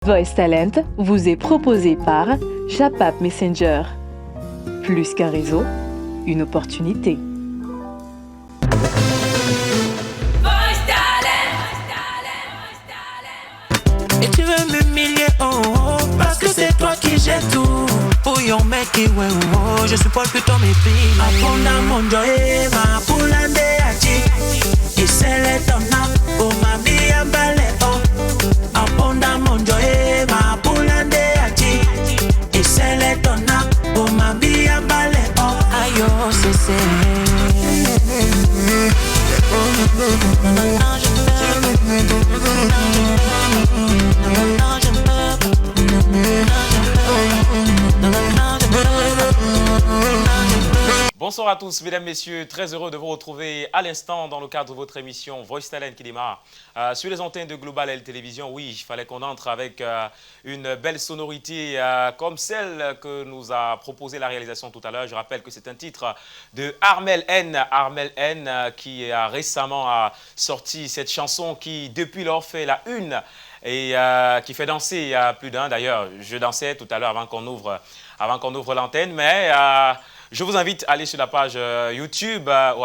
Voice Talent vous est proposé par Chapap Messenger. Plus qu'un réseau, une opportunité. Et tu veux m'humilier, oh, oh, parce que c'est toi qui j'ai tout. Pour yon mec qui ouais, oh, je supporte que ton mépris. Aponda mon joie, ma poulande achi. Et c'est le tona, oh ma vie à balai, oh. Aponda mon joie, ma poulande achi. Et c'est le tona, oh ma vie à balai, oh. Ayo, c'est. Bonsoir à tous, mesdames, messieurs. Très heureux de vous retrouver à l'instant dans le cadre de votre émission Voice Talent qui démarre sur les antennes de Global L Télévision. Oui, il fallait qu'on entre avec une belle sonorité comme celle que nous a proposé la réalisation tout à l'heure. Je rappelle que c'est un titre de Armel N. Armel N qui a récemment sorti cette chanson qui, depuis lors, fait la une et qui fait danser plus d'un. D'ailleurs, je dansais tout à l'heure avant qu'on ouvre l'antenne, mais je vous invite à aller sur la page YouTube ou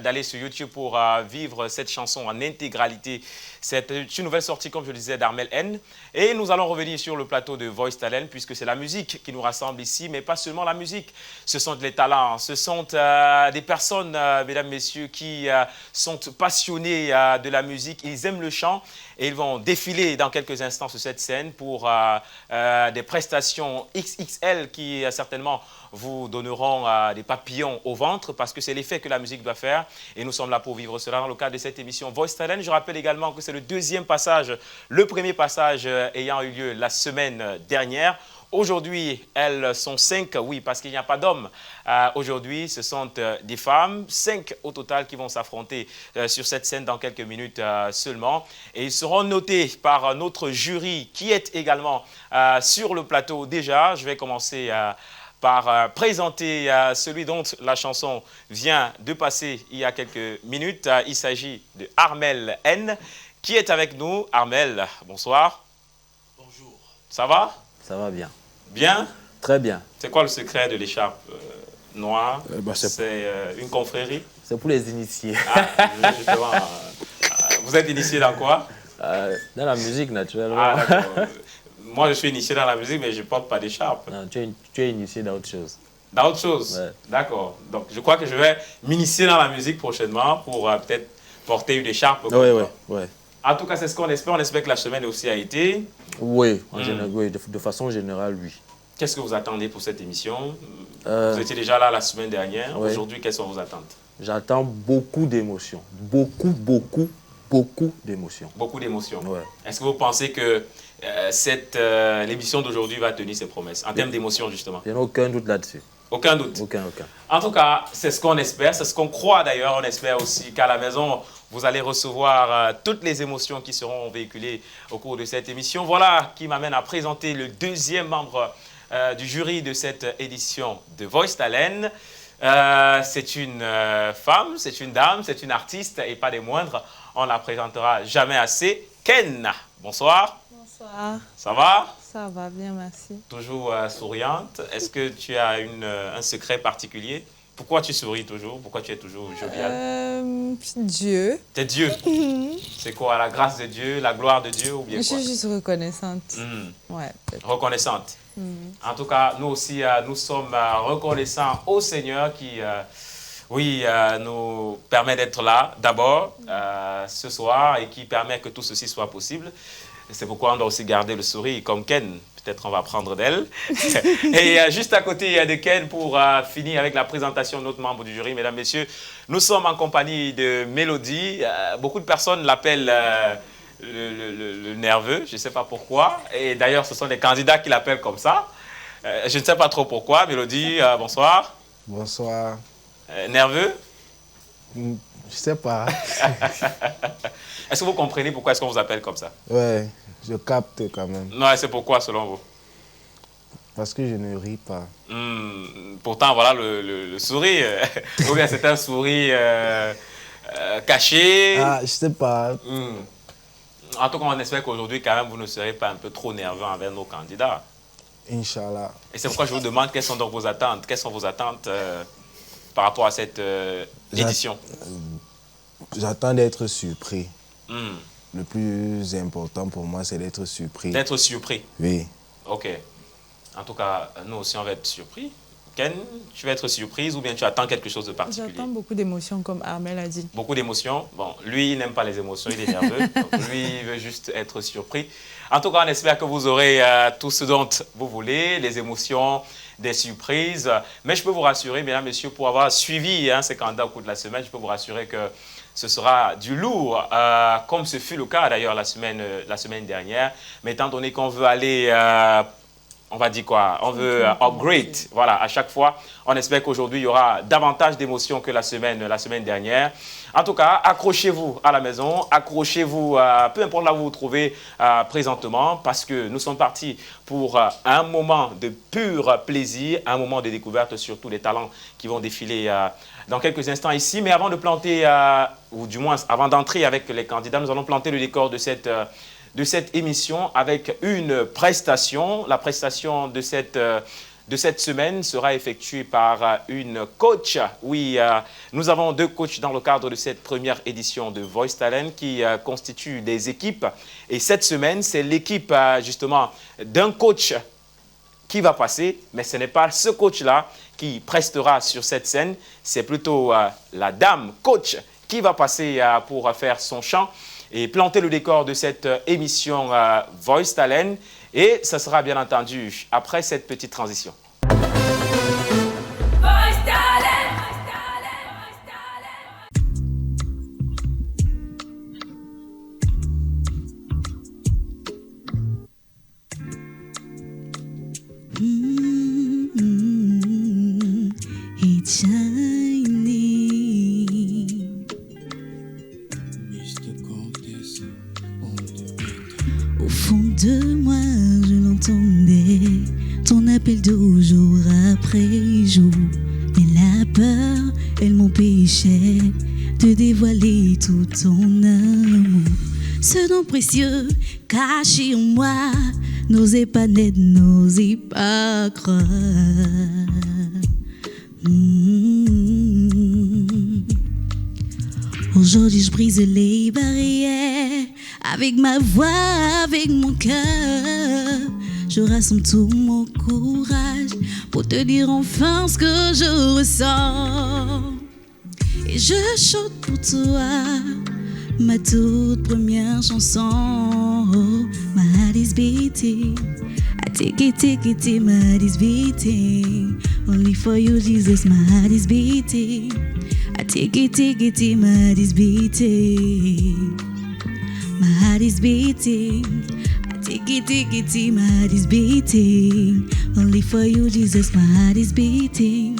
d'aller sur YouTube pour vivre cette chanson en intégralité. C'est une nouvelle sortie, comme je le disais, d'Armel N. Et nous allons revenir sur le plateau de Voice Talent, puisque c'est la musique qui nous rassemble ici, mais pas seulement la musique. Ce sont des talents, ce sont des personnes, mesdames, messieurs, qui sont passionnés de la musique. Ils aiment le chant et ils vont défiler dans quelques instants sur cette scène pour des prestations XXL qui certainement vous donneront des papillons au ventre parce que c'est l'effet que la musique doit faire et nous sommes là pour vivre cela dans le cadre de cette émission Voice Talent. Je rappelle également que c'est le deuxième passage, le premier passage ayant eu lieu la semaine dernière. Aujourd'hui, elles sont 5, oui, parce qu'il n'y a pas d'hommes. Aujourd'hui, ce sont des femmes, 5 au total qui vont s'affronter sur cette scène dans quelques minutes seulement. Et ils seront notés par notre jury qui est également sur le plateau déjà. Je vais commencer par présenter celui dont la chanson vient de passer il y a quelques minutes. Il s'agit de Armel N qui est avec nous. Armel, bonsoir. Bonjour. Ça va? Ça va bien. Bien? Très bien. C'est quoi le secret de l'écharpe noire? C'est une confrérie? C'est pour les initiés. Justement, vous êtes initié dans quoi? Dans la musique, naturellement. Ah, d'accord. Moi, je suis initié dans la musique, mais je ne porte pas d'écharpe. Non, tu es initié dans autre chose. Dans autre chose? Ouais. D'accord. Donc, je crois que je vais m'initier dans la musique prochainement pour peut-être porter une écharpe. Oui. En tout cas, c'est ce qu'on espère. On espère que la semaine aussi a été. Oui, oui, de façon générale, oui. Qu'est-ce que vous attendez pour cette émission? Vous étiez déjà là la semaine dernière. Ouais. Aujourd'hui, quelles sont vos attentes? J'attends beaucoup d'émotions. Beaucoup d'émotions. Beaucoup d'émotions. Ouais. Est-ce que vous pensez que l'émission d'aujourd'hui va tenir ses promesses en termes d'émotions, justement? Je n'ai aucun doute là-dessus. Aucun doute. Aucun. En tout cas, c'est ce qu'on espère, c'est ce qu'on croit d'ailleurs. On espère aussi qu'à la maison, vous allez recevoir toutes les émotions qui seront véhiculées au cours de cette émission. Voilà qui m'amène à présenter le deuxième membre du jury de cette édition de Voice Talent. C'est une femme, c'est une dame, c'est une artiste et pas des moindres. On la présentera jamais assez. Ken, bonsoir. Bonsoir. Ça va? Ça va bien, merci. Toujours souriante. Est-ce que tu as un secret particulier? Pourquoi tu souris toujours? Pourquoi tu es toujours joviale? Dieu. T'es Dieu. C'est quoi? La grâce de Dieu, la gloire de Dieu ou bien Je quoi? suis juste reconnaissante. Ouais, peut-être. Reconnaissante. En tout cas, nous aussi, nous sommes reconnaissants au Seigneur qui, nous permet d'être là d'abord ce soir et qui permet que tout ceci soit possible. C'est pourquoi on doit aussi garder le sourire comme Ken. Peut-être on va prendre d'elle. Et juste à côté de Ken, pour finir avec la présentation de notre membre du jury, mesdames, messieurs, nous sommes en compagnie de Mélodie. Beaucoup de personnes l'appellent le nerveux, je ne sais pas pourquoi. Et d'ailleurs, ce sont des candidats qui l'appellent comme ça. Je ne sais pas trop pourquoi. Mélodie, bonsoir. Bonsoir. Nerveux? Je sais pas. Est-ce que vous comprenez pourquoi est-ce qu'on vous appelle comme ça? Ouais, je capte quand même. Non, c'est pourquoi selon vous? Parce que je ne ris pas. Pourtant, voilà le sourire. Ou bien c'est un sourire caché. Ah, je sais pas. En tout cas, on espère qu'aujourd'hui, quand même, vous ne serez pas un peu trop nerveux envers nos candidats. Inch'Allah. Et c'est pourquoi je vous demande quelles sont donc vos attentes. Quelles sont vos attentes par rapport à cette édition? J'attends d'être surpris. Hmm. Le plus important pour moi, c'est d'être surpris. D'être surpris. Oui. Ok. En tout cas, nous aussi, on va être surpris. Ken, tu vas être surprise ou bien tu attends quelque chose de particulier? J'attends beaucoup d'émotions, comme Armel a dit. Beaucoup d'émotions. Bon, lui, il n'aime pas les émotions, il est nerveux. Donc, lui, il veut juste être surpris. En tout cas, on espère que vous aurez tout ce dont vous voulez, les émotions, des surprises. Mais je peux vous rassurer, mesdames, messieurs, pour avoir suivi ces candidats au cours de la semaine, je peux vous rassurer que ce sera du lourd, comme ce fut le cas d'ailleurs la semaine dernière. Mais étant donné qu'on veut aller... on va dire quoi? On veut upgrade. Voilà, à chaque fois, on espère qu'aujourd'hui, il y aura davantage d'émotions que la semaine dernière. En tout cas, accrochez-vous à la maison, accrochez-vous, peu importe là où vous vous trouvez présentement, parce que nous sommes partis pour un moment de pur plaisir, un moment de découverte sur tous les talents qui vont défiler dans quelques instants ici. Mais avant de planter, ou du moins avant d'entrer avec les candidats, nous allons planter le décor de cette émission avec une prestation. La prestation de cette semaine sera effectuée par une coach. Oui, nous avons 2 coachs dans le cadre de cette première édition de Voice Talent qui constituent des équipes. Et cette semaine, c'est l'équipe justement d'un coach qui va passer, mais ce n'est pas ce coach-là qui prestera sur cette scène, c'est plutôt la dame coach qui va passer pour faire son chant et planter le décor de cette émission Voice Talent. Et ça sera bien entendu après cette petite transition. It's shiny. Au fond de moi, je l'entendais, ton appel de jour après jour. Mais la peur, elle m'empêchait de dévoiler tout ton amour. Ce don précieux caché en moi, n'osez pas naître, n'osez pas croire. Aujourd'hui je brise les barrières, avec ma voix, avec mon cœur. Je rassemble tout mon courage pour te dire enfin ce que je ressens. Et je chante pour toi ma toute première chanson. My heart is beating, I take it, my heart is beating. Only for you, Jesus, my heart is beating. I take it, my heart is beating. My heart is beating. I take it, my heart is beating. Only for you, Jesus, my heart is beating.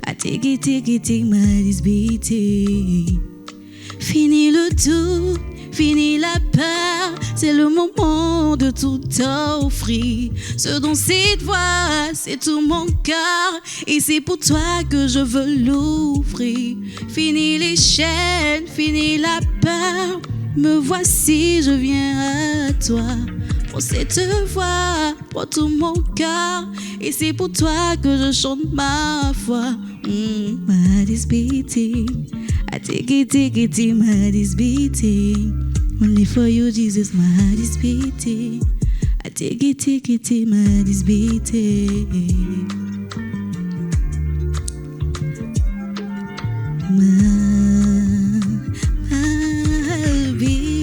I take it, my heart is beating. Fini le doute, fini la peur, c'est le moment de tout offrir. Ce dont cette voix, c'est tout mon cœur, et c'est pour toi que je veux l'ouvrir. Fini les chaînes, fini la peur, me voici, je viens à toi. Prends cette voix, prends tout mon cœur, et c'est pour toi que je chante ma foi. My heart is beating, I take it, my heart is beating. Only for you, Jesus, my heart is beating. I take it, my heart is beating. My heart beating.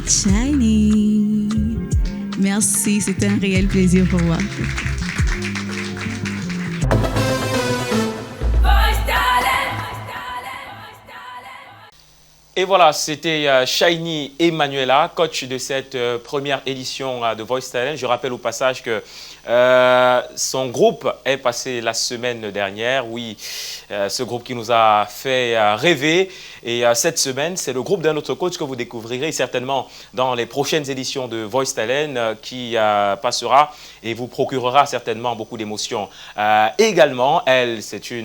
Shiny. Merci, c'était un réel plaisir pour moi. Et voilà, c'était Shiny Emmanuela, coach de cette première édition de Voice Talent. Je rappelle au passage que son groupe est passé la semaine dernière. Oui, ce groupe qui nous a fait rêver. Et cette semaine, c'est le groupe d'un autre coach que vous découvrirez certainement dans les prochaines éditions de Voice Talent qui passera et vous procurera certainement beaucoup d'émotions. Également, elle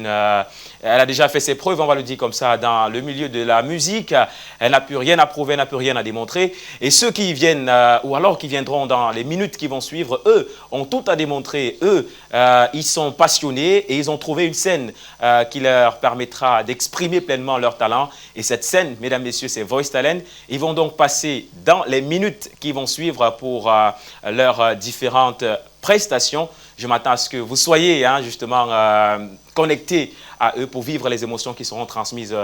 a déjà fait ses preuves, on va le dire comme ça, dans le milieu de la musique. Elle n'a plus rien à prouver, elle n'a plus rien à démontrer. Et ceux qui viennent, ou alors qui viendront dans les minutes qui vont suivre, eux, ont tout à démontrer. Eux, ils sont passionnés et ils ont trouvé une scène qui leur permettra d'exprimer pleinement leur talent. Et cette scène, mesdames, messieurs, c'est Voice Talent. Ils vont donc passer dans les minutes qui vont suivre pour leurs différentes prestations. Je m'attends à ce que vous soyez justement connectés à eux pour vivre les émotions qui seront transmises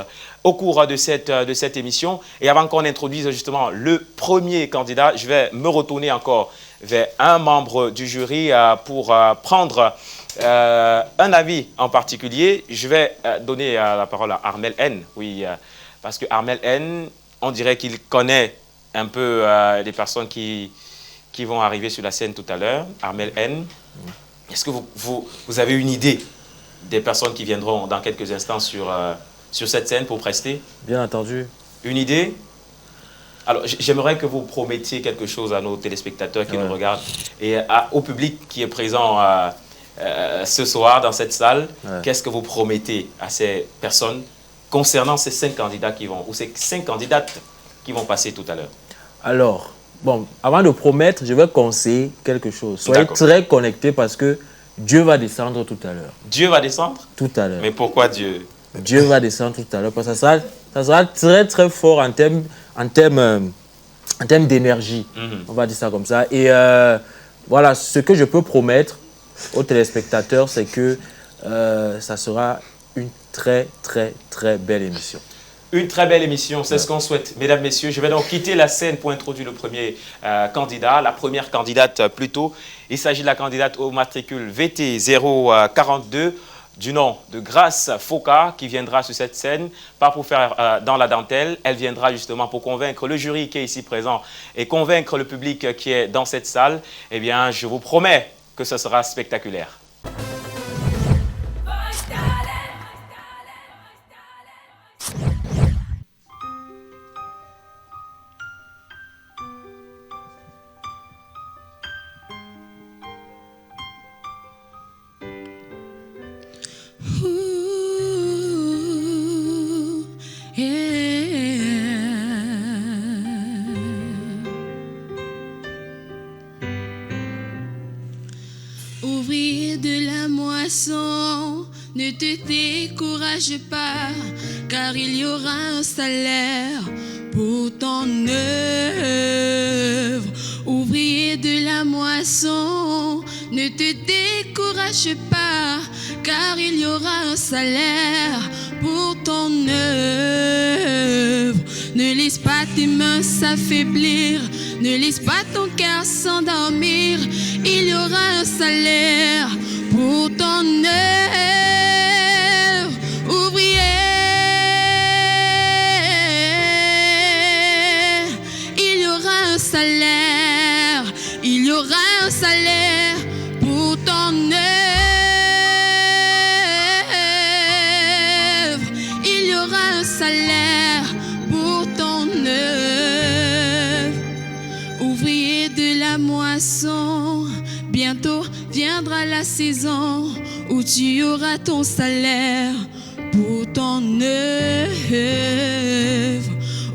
au cours de cette émission. Et avant qu'on introduise justement le premier candidat, je vais me retourner encore vers un membre du jury pour prendre un avis en particulier. Je vais donner la parole à Armel N. Oui, parce que Armel N, on dirait qu'il connaît un peu les personnes qui vont arriver sur la scène tout à l'heure. Armel N, est-ce que vous avez une idée des personnes qui viendront dans quelques instants sur cette scène pour prester? Bien entendu. Une idée? Alors, j'aimerais que vous promettiez quelque chose à nos téléspectateurs qui nous regardent et au public qui est présent ce soir dans cette salle. Qu'est-ce que vous promettez à ces personnes concernant ces 5 candidats qui vont, ou ces 5 candidates qui vont passer tout à l'heure? Alors, bon, avant de promettre, je vais conseiller quelque chose. Soyez très connectés parce que Dieu va descendre tout à l'heure. Dieu va descendre? Tout à l'heure. Mais pourquoi Dieu? Dieu va descendre tout à l'heure parce que ça sera très très fort en termes d'énergie. On va dire ça comme ça. Et voilà, ce que je peux promettre aux téléspectateurs, c'est que ça sera une très très très belle émission. Une très belle émission, c'est ce qu'on souhaite. Mesdames, messieurs, je vais donc quitter la scène pour introduire le premier candidat, la première candidate plutôt. Il s'agit de la candidate au matricule VT 042 du nom de Grace Foka qui viendra sur cette scène, pas pour faire dans la dentelle, elle viendra justement pour convaincre le jury qui est ici présent et convaincre le public qui est dans cette salle. Eh bien, je vous promets que ce sera spectaculaire. Ouvrier de la moisson, ne te décourage pas, car il y aura un salaire pour ton œuvre. Ouvrier de la moisson, ne te décourage pas, car il y aura un salaire pour ton œuvre. Ne laisse pas tes mains s'affaiblir, ne laisse pas ton cœur s'endormir. Il y aura un salaire pour ton œuvre. Ouvrier, il y aura un salaire, il y aura un salaire pour ton œuvre. Il y aura un salaire pour ton œuvre. Ouvrier de la moisson, bientôt viendra la saison où tu auras ton salaire pour ton œuvre.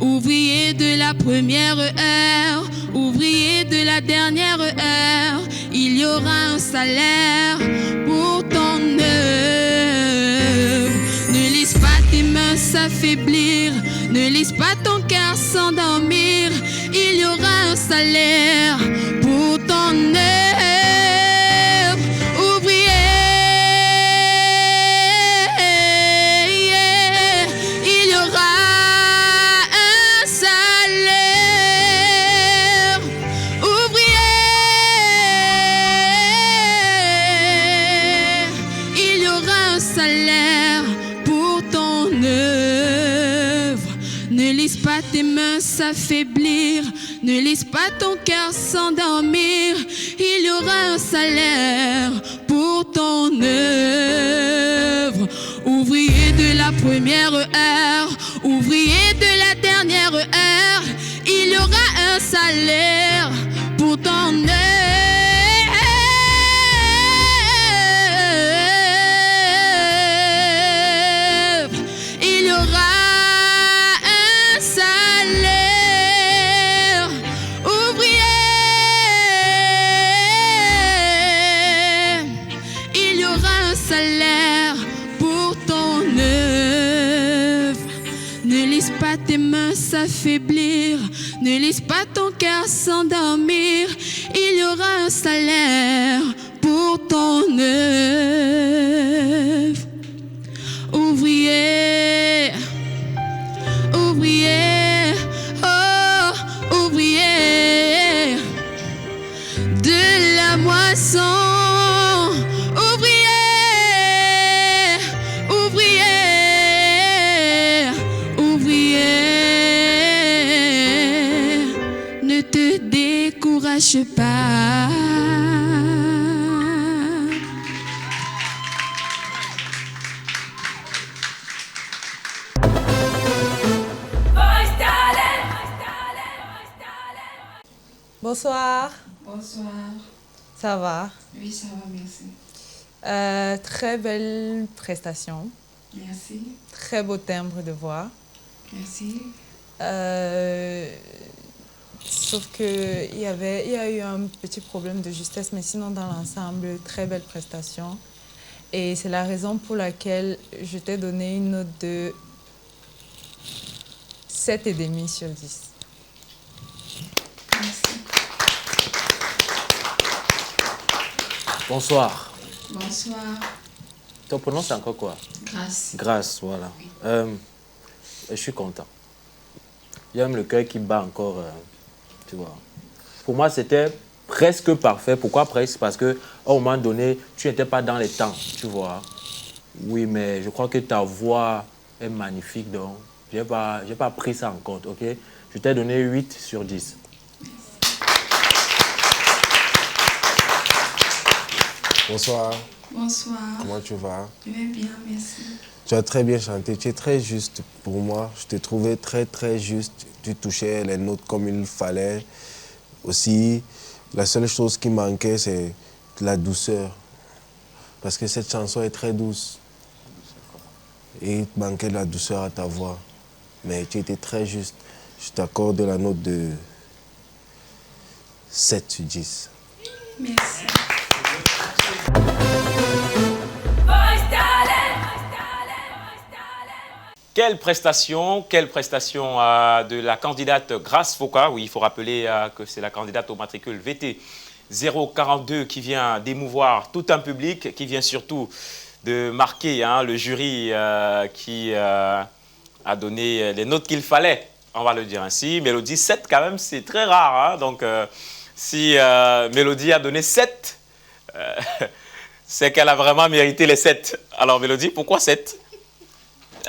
Ouvrier de la première heure, ouvrier de la dernière heure, il y aura un salaire pour ton œuvre. Ne laisse pas tes mains s'affaiblir, ne laisse pas ton cœur s'endormir. Il y aura un salaire pour ton œuvre. Tes mains s'affaiblir, Ne laisse pas ton cœur s'endormir. Il y aura un salaire pour ton œuvre. Ouvrier de la première heure, ouvrier de la dernière heure, il y aura un salaire pour ton œuvre. Il y aura un salaire, ouvrier. Il y aura un salaire pour ton œuvre. Ne laisse pas tes mains s'affaiblir. Ne laisse pas ton cœur s'endormir. Il y aura un salaire pour ton œuvre. Ouvrier, ouvrier, oh, ouvrier de la moisson. Ouvrier, ouvrier, ouvrier, ne te décourage pas. Bonsoir. Bonsoir. Ça va? Oui, ça va, merci. Très belle prestation. Merci. Très beau timbre de voix. Merci. Sauf qu'il y a eu un petit problème de justesse, mais sinon dans l'ensemble, très belle prestation. Et c'est la raison pour laquelle je t'ai donné une note de 7,5 sur 10. Merci. Bonsoir. Bonsoir. Ton prénom, c'est encore quoi? Grâce. Grâce, voilà. Je suis content. J'aime le cœur qui bat encore, tu vois. Pour moi, c'était presque parfait. Pourquoi presque? Parce qu'à un moment donné, tu n'étais pas dans les temps, tu vois. Oui, mais je crois que ta voix est magnifique, donc je n'ai pas pris ça en compte, ok? Je t'ai donné 8 sur 10. Bonsoir, Bonsoir. comment tu vas? Je vais bien, merci. Tu as très bien chanté, tu es très juste pour moi. Je te trouvais très très juste. Tu touchais les notes comme il fallait. Aussi, la seule chose qui manquait, c'est la douceur. Parce que cette chanson est très douce. Et il te manquait de la douceur à ta voix. Mais tu étais très juste. Je t'accorde la note de 7 sur 10. Merci. Quelle prestation de la candidate Grâce Foka. Oui, il faut rappeler que c'est la candidate au matricule VT 042 qui vient d'émouvoir tout un public, qui vient surtout de marquer le jury qui a donné les notes qu'il fallait, on va le dire ainsi. Mélodie 7 quand même, c'est très rare. Hein? Donc si Mélodie a donné 7, c'est qu'elle a vraiment mérité les 7. Alors Mélodie, pourquoi 7?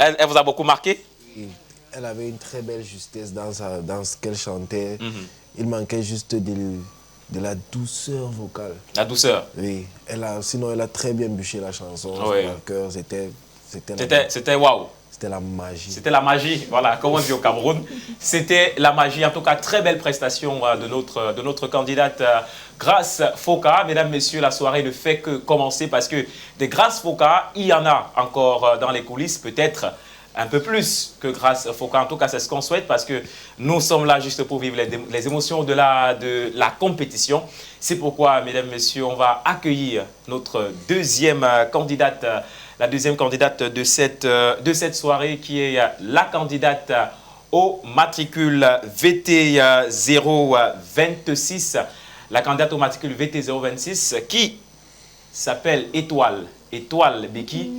Elle vous a beaucoup marqué? Oui. Elle avait une très belle justesse dans ce qu'elle chantait. Il manquait juste de la douceur vocale. La douceur? Oui. Sinon, elle a très bien bûché la chanson. Oui. Son cœur, c'était waouh. C'était la magie. C'était la magie, voilà, comme on dit au Cameroun. C'était la magie. En tout cas, très belle prestation de notre candidate Grâce Foka. Mesdames, messieurs, la soirée ne fait que commencer parce que des Grâce Foka, il y en a encore dans les coulisses, peut-être un peu plus que Grâce Foka. En tout cas, c'est ce qu'on souhaite parce que nous sommes là juste pour vivre les émotions de la compétition. C'est pourquoi, mesdames, messieurs, on va accueillir notre deuxième candidate, la deuxième candidate de cette soirée qui est la candidate au matricule VT 026. La candidate au matricule VT 026 qui s'appelle Étoile. Étoile Beki.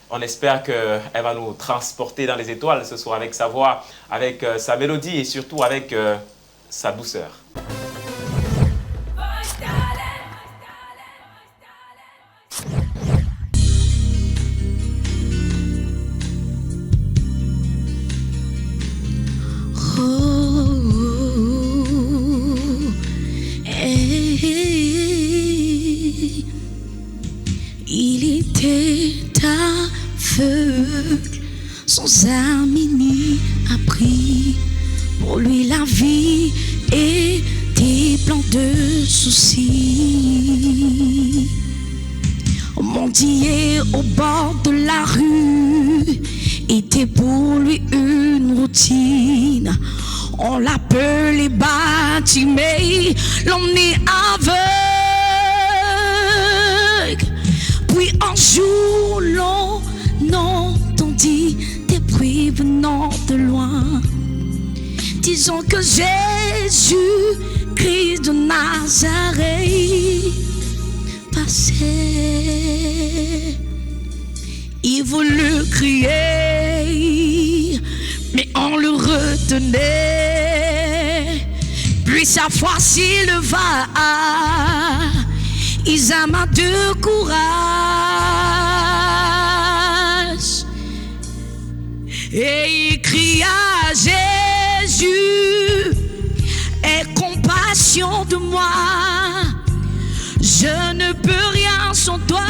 On espère qu'elle va nous transporter dans les étoiles ce soir avec sa voix, avec sa mélodie et surtout avec sa douceur. est aveugle, sans ami ni abri. Pour lui la vie était plein de soucis. Mendier au bord de la rue était pour lui une routine. On l'appelait Bartimée, l'homme né aveugle. Puis un jour l'on entendit des bruits venant de loin, disant que Jésus, Christ de Nazareth, passait. Il voulut crier, mais on le retenait. Puis sa foi s'éleva, ils aiment de courage. Et il cria, Jésus, aie compassion de moi. Je ne peux rien sans toi.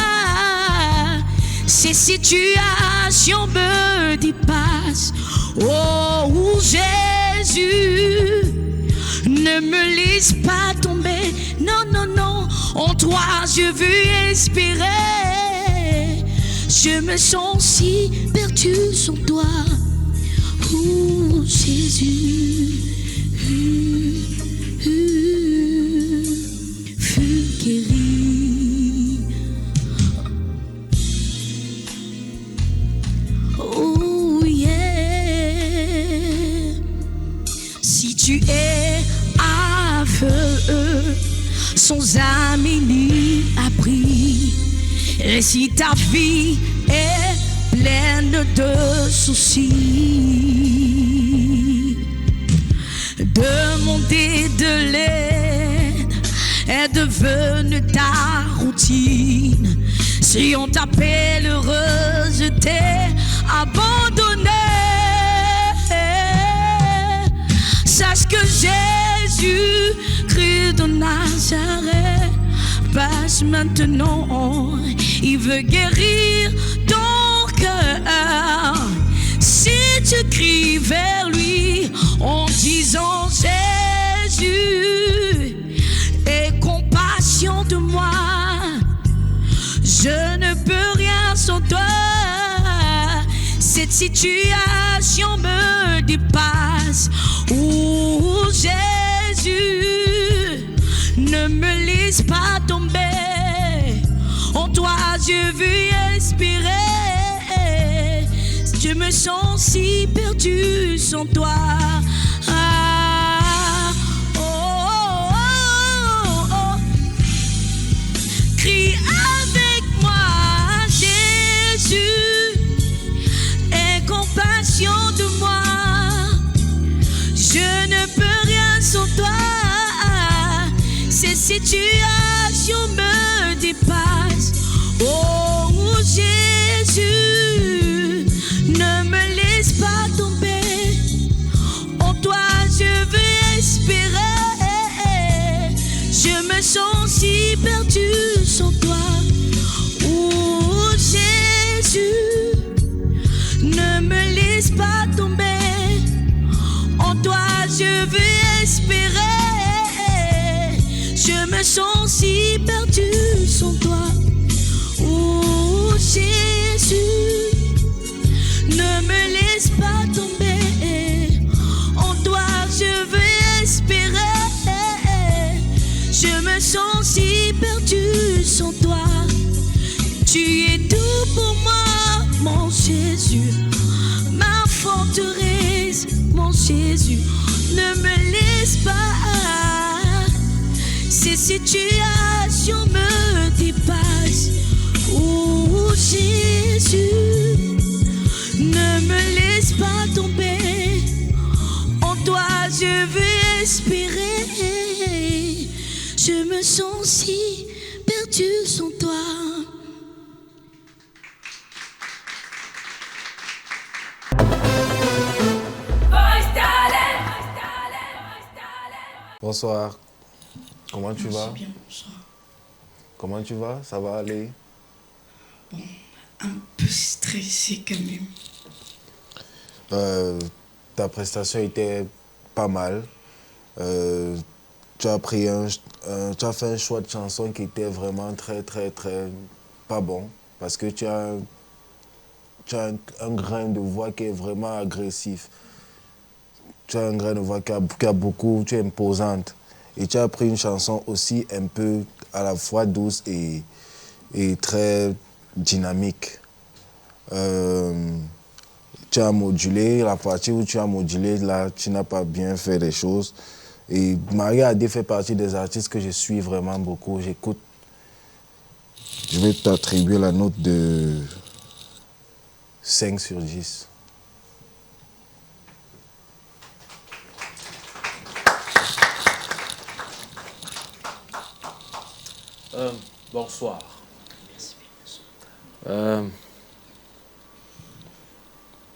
Ces situations me dépassent. Oh Jésus, ne me laisse pas tomber. Non, non, non, en toi je veux espérer. Je me sens si perdu sans toi. Oh Jésus, fut guéri. Oh yeah. Si tu es aveugle, sans ami ni abri, et si ta vie est pleine de soucis, demander de l'aide est devenu ta routine. Si on t'appelle heureuse, je t'ai abandonné. Sache que Jésus, Christ de Nazareth, passe maintenant. Il veut guérir ton cœur. Si tu cries vers lui en disant Jésus, aie compassion de moi. Je ne peux rien sans toi. Cette situation me dépasse. Oh Jésus, ne me laisse pas tomber. En toi je veux espérer. Je me sens si perdu sans toi. Ah, oh, oh, oh, oh. Crie avec moi, Jésus, aie compassion de moi. Je ne peux rien sans toi. Ces situations me dépassent. Oh Jésus, ne me laisse pas tomber. En toi je veux espérer. Je me sens si perdu sans toi. Oh Jésus, ne me laisse pas tomber. En toi je veux espérer. Je me sens si perdu sans toi. Oh Jésus, ne me laisse pas tomber. En toi je veux espérer. Je me sens si perdu sans toi. Tu es tout pour moi, mon Jésus, ma forteresse, mon Jésus. Ne me laisse pas. Ces situations me dépassent. Oh Jésus, ne me laisse pas tomber. En toi je veux espérer. Je me sens si perdu sans toi. Bonsoir. Comment tu vas? Bien, bonsoir. Comment tu vas? Ça va aller? Bon, peu stressée quand même. Ta prestation était pas mal. Tu as fait un choix de chanson qui était vraiment très pas bon. Parce que tu as un grain de voix qui est vraiment agressif. Tu as un grain de voix qui a beaucoup, tu es imposante. Et tu as pris une chanson aussi un peu à la fois douce et très dynamique. Tu as modulé, la partie où tu as modulé, là, tu n'as pas bien fait les choses. Et Maria Adé fait partie des artistes que je suis vraiment beaucoup, j'écoute. Je vais t'attribuer la note de 5 sur 10. Bonsoir.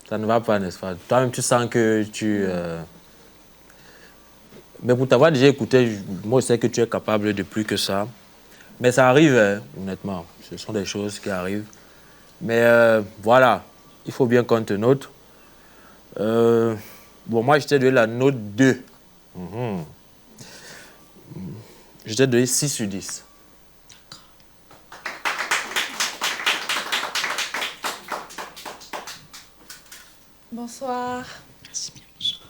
Ça ne va pas, n'est-ce pas? Toi-même, tu sens que tu... Mais pour t'avoir déjà écouté, moi, je sais que tu es capable de plus que ça. Mais ça arrive, hein, honnêtement. Ce sont des choses qui arrivent. Mais voilà, il faut bien qu'on te note. Bon, moi, je t'ai donné la note 2. Je t'ai donné 6 sur 10. Bonsoir. Merci bien, bonjour.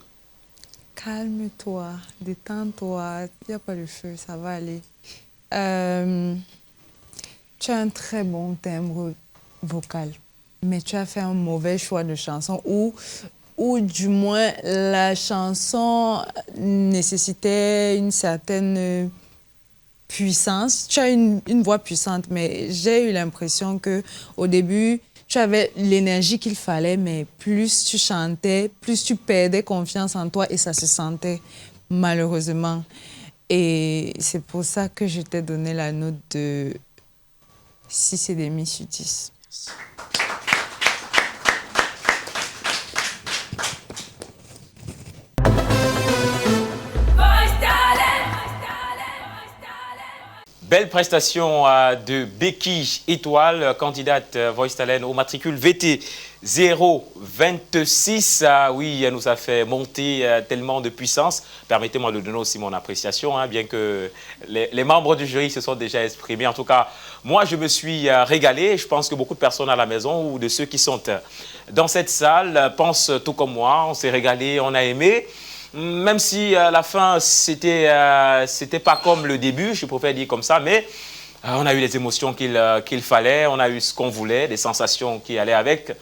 Calme-toi, détends-toi, il n'y a pas de feu, ça va aller. Tu as un très bon timbre vocal, mais tu as fait un mauvais choix de chanson ou du moins la chanson nécessitait une certaine puissance. Tu as une voix puissante, mais j'ai eu l'impression qu'au début, tu avais l'énergie qu'il fallait, mais plus tu chantais, plus tu perdais confiance en toi et ça se sentait malheureusement. Et c'est pour ça que je t'ai donné la note de 6,5 sur 10. Belle prestation de Becky Étoile, candidate Voice Talent au matricule VT 026. Oui, elle nous a fait monter tellement de puissance. Permettez-moi de donner aussi mon appréciation, hein, bien que les membres du jury se sont déjà exprimés. En tout cas, moi, je me suis régalé. Je pense que beaucoup de personnes à la maison ou de ceux qui sont dans cette salle pensent tout comme moi. On s'est régalé, on a aimé. Même si à la fin, c'était pas comme le début, je préfère dire comme ça, mais on a eu les émotions qu'il fallait, on a eu ce qu'on voulait, des sensations qui allaient avec.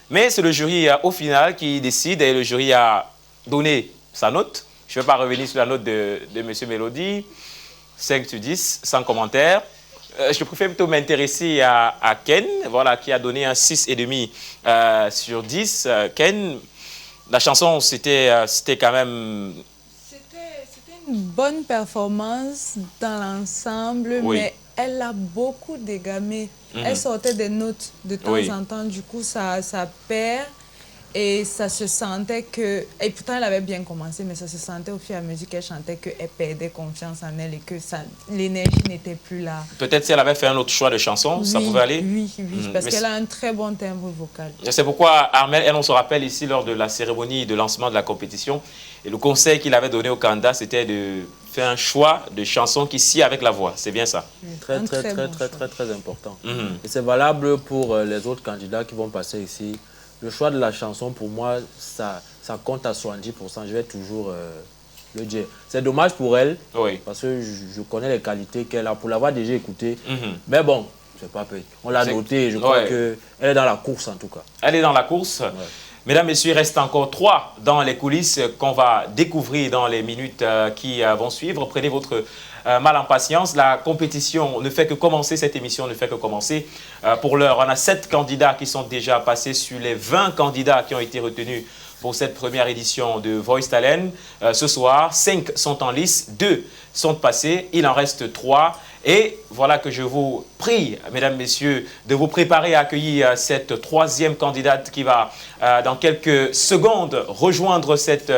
Mais c'est le jury au final qui décide et le jury a donné sa note. Je ne vais pas revenir sur la note de M. Mélodie, 5 sur 10, sans commentaire. Je préfère plutôt m'intéresser à Ken, voilà, qui a donné un 6,5 sur 10. Ken, la chanson, c'était quand même... C'était une bonne performance dans l'ensemble, Oui. mais elle a beaucoup dégamé. Elle sortait des notes de temps en temps, du coup, ça perd. Et ça se sentait que... Et pourtant, elle avait bien commencé, mais ça se sentait au fur et à mesure qu'elle chantait qu'elle perdait confiance en elle et que l'énergie n'était plus là. Peut-être si elle avait fait un autre choix de chanson, ça pouvait aller. Oui, parce qu'elle a un très bon timbre vocal. C'est pourquoi Armel, elle, on se rappelle ici lors de la cérémonie de lancement de la compétition, et le conseil qu'il avait donné au candidat, c'était de faire un choix de chanson qui scie avec la voix. C'est bien ça. Très important. Et c'est valable pour les autres candidats qui vont passer ici. Le choix de la chanson, pour moi, ça compte à 70%. Je vais toujours le dire. C'est dommage pour elle, parce que je connais les qualités qu'elle a. Pour l'avoir déjà écoutée, mais bon, c'est pas payé. On l'a noté et je crois qu'elle est dans la course en tout cas. Elle est dans la course. Mesdames, Messieurs, il reste encore 3 dans les coulisses qu'on va découvrir dans les minutes qui vont suivre. Prenez votre mal en patience. La compétition ne fait que commencer, cette émission ne fait que commencer. Pour l'heure, on a 7 candidats qui sont déjà passés sur les 20 candidats qui ont été retenus pour cette première édition de Voice Talent. Ce soir, 5 sont en lice, 2 sont passés. Il en reste 3. Et voilà que je vous prie, mesdames, messieurs, de vous préparer à accueillir cette 3e candidate qui va, dans quelques secondes, rejoindre cette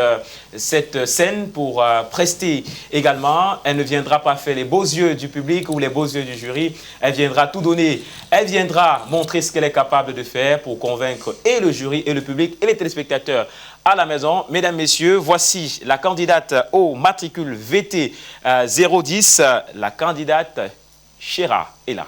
scène pour prester également. Elle ne viendra pas faire les beaux yeux du public ou les beaux yeux du jury. Elle viendra tout donner. Elle viendra montrer ce qu'elle est capable de faire pour convaincre et le jury, et le public, et les téléspectateurs à la maison. Mesdames, messieurs, voici la candidate au matricule VT 010, la candidate Chéra est là.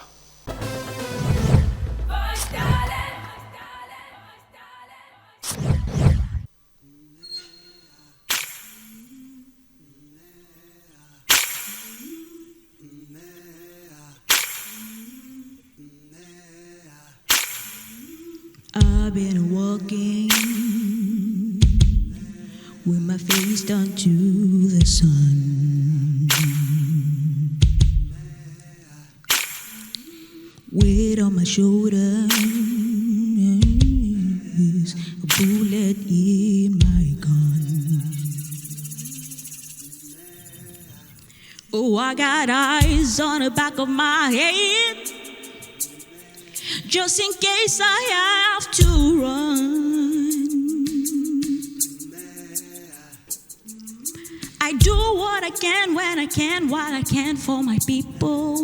I've been walking with my face down to the sun, weight on my shoulders, a bullet in my gun. Oh, I got eyes on the back of my head, just in case I have to run. I do what I can when I can, while I can for my people.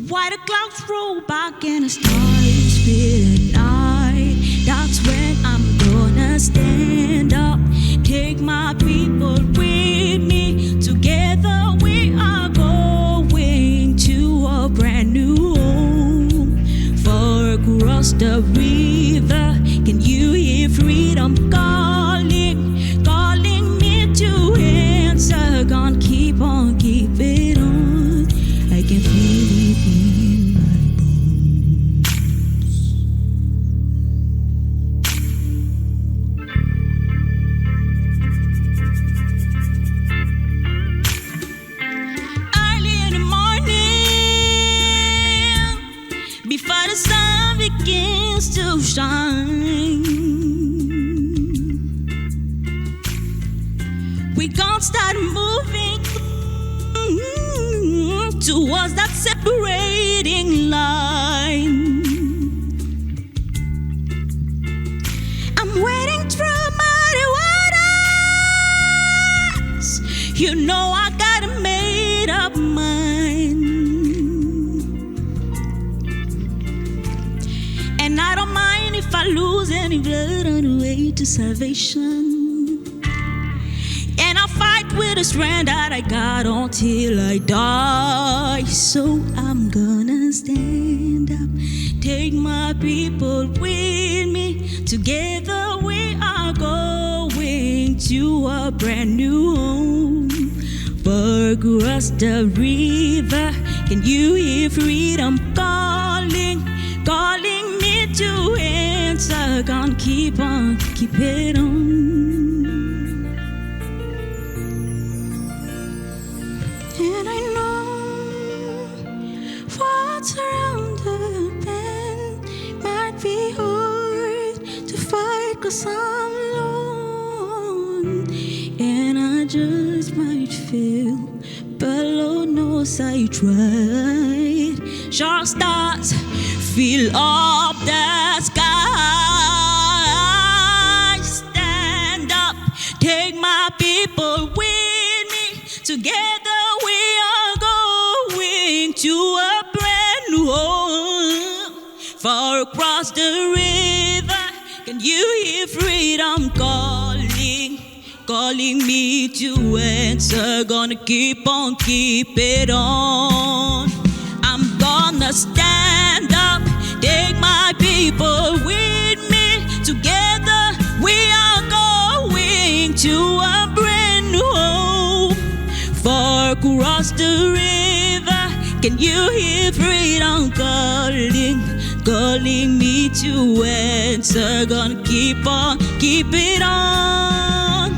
While the clouds roll back and the stars fit at night, that's when I'm gonna stand up, take my people with me. Together we are going to a brand new home. Far across the river, can you hear freedom calling, calling me to answer? Gonna keep on, keep it on. I can feel it in my bones. Early in the morning, before the sun begins to shine, we gon' start moving towards that separating line. I'm wading through muddy waters. You know I got a made up mind, and I don't mind if I lose any blood on the way to salvation. And I'll fight with the strength that I got until I die. So I'm gonna stand up, take my people with me. Together we are going to a brand new home. Far across the river, can you hear freedom calling, calling me to answer? Gonna keep on, keep it on. And I know what's around the bend might be hard to fight, 'cause I'm alone. And I just might fail, but Lord knows I tried. Sharp stars fill up the sky. Stand up, take my people with me. Together we are going to a brand new home. Far across the river, can you hear freedom calling, calling me to answer? Gonna keep on, keep it on. I'm gonna stand up, take my people with me. Together we are going to a brand new home. Far across the river, can you hear freedom calling, calling me to answer? Gonna keep on, keep it on.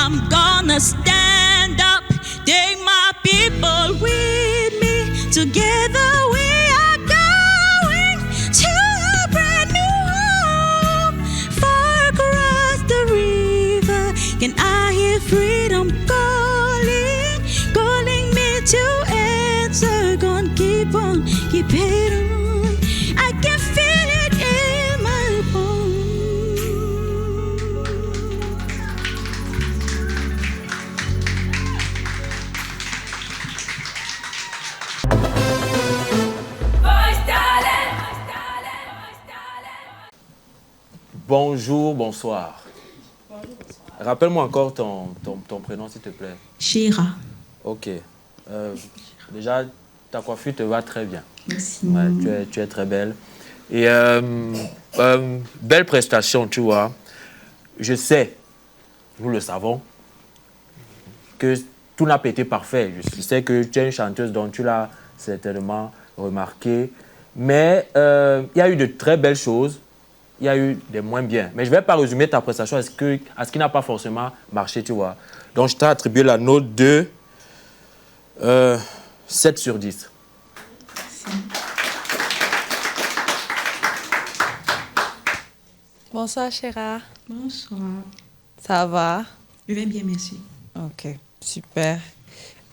I'm gonna stand up, take my people with me. Together we are going to a brand new home. Far across the river, can I hear freedom calling, Bonjour, bonsoir. Rappelle-moi encore ton prénom, s'il te plaît. Chéra. Ok. Déjà, ta coiffure te va très bien. Merci. Ouais, tu es très belle. Et belle prestation, tu vois. Je sais, nous le savons, que tout n'a pas été parfait. Je sais que tu es une chanteuse dont tu l'as certainement remarqué. Mais il y a eu de très belles choses. Il y a eu des moins bien. Mais je ne vais pas résumer ta prestation à ce qui n'a pas forcément marché, tu vois. Donc, je t'ai attribué la note de 7 sur 10. Merci. Bonsoir, Chéra. Bonsoir. Ça va? Je vais bien, merci. Ok, super.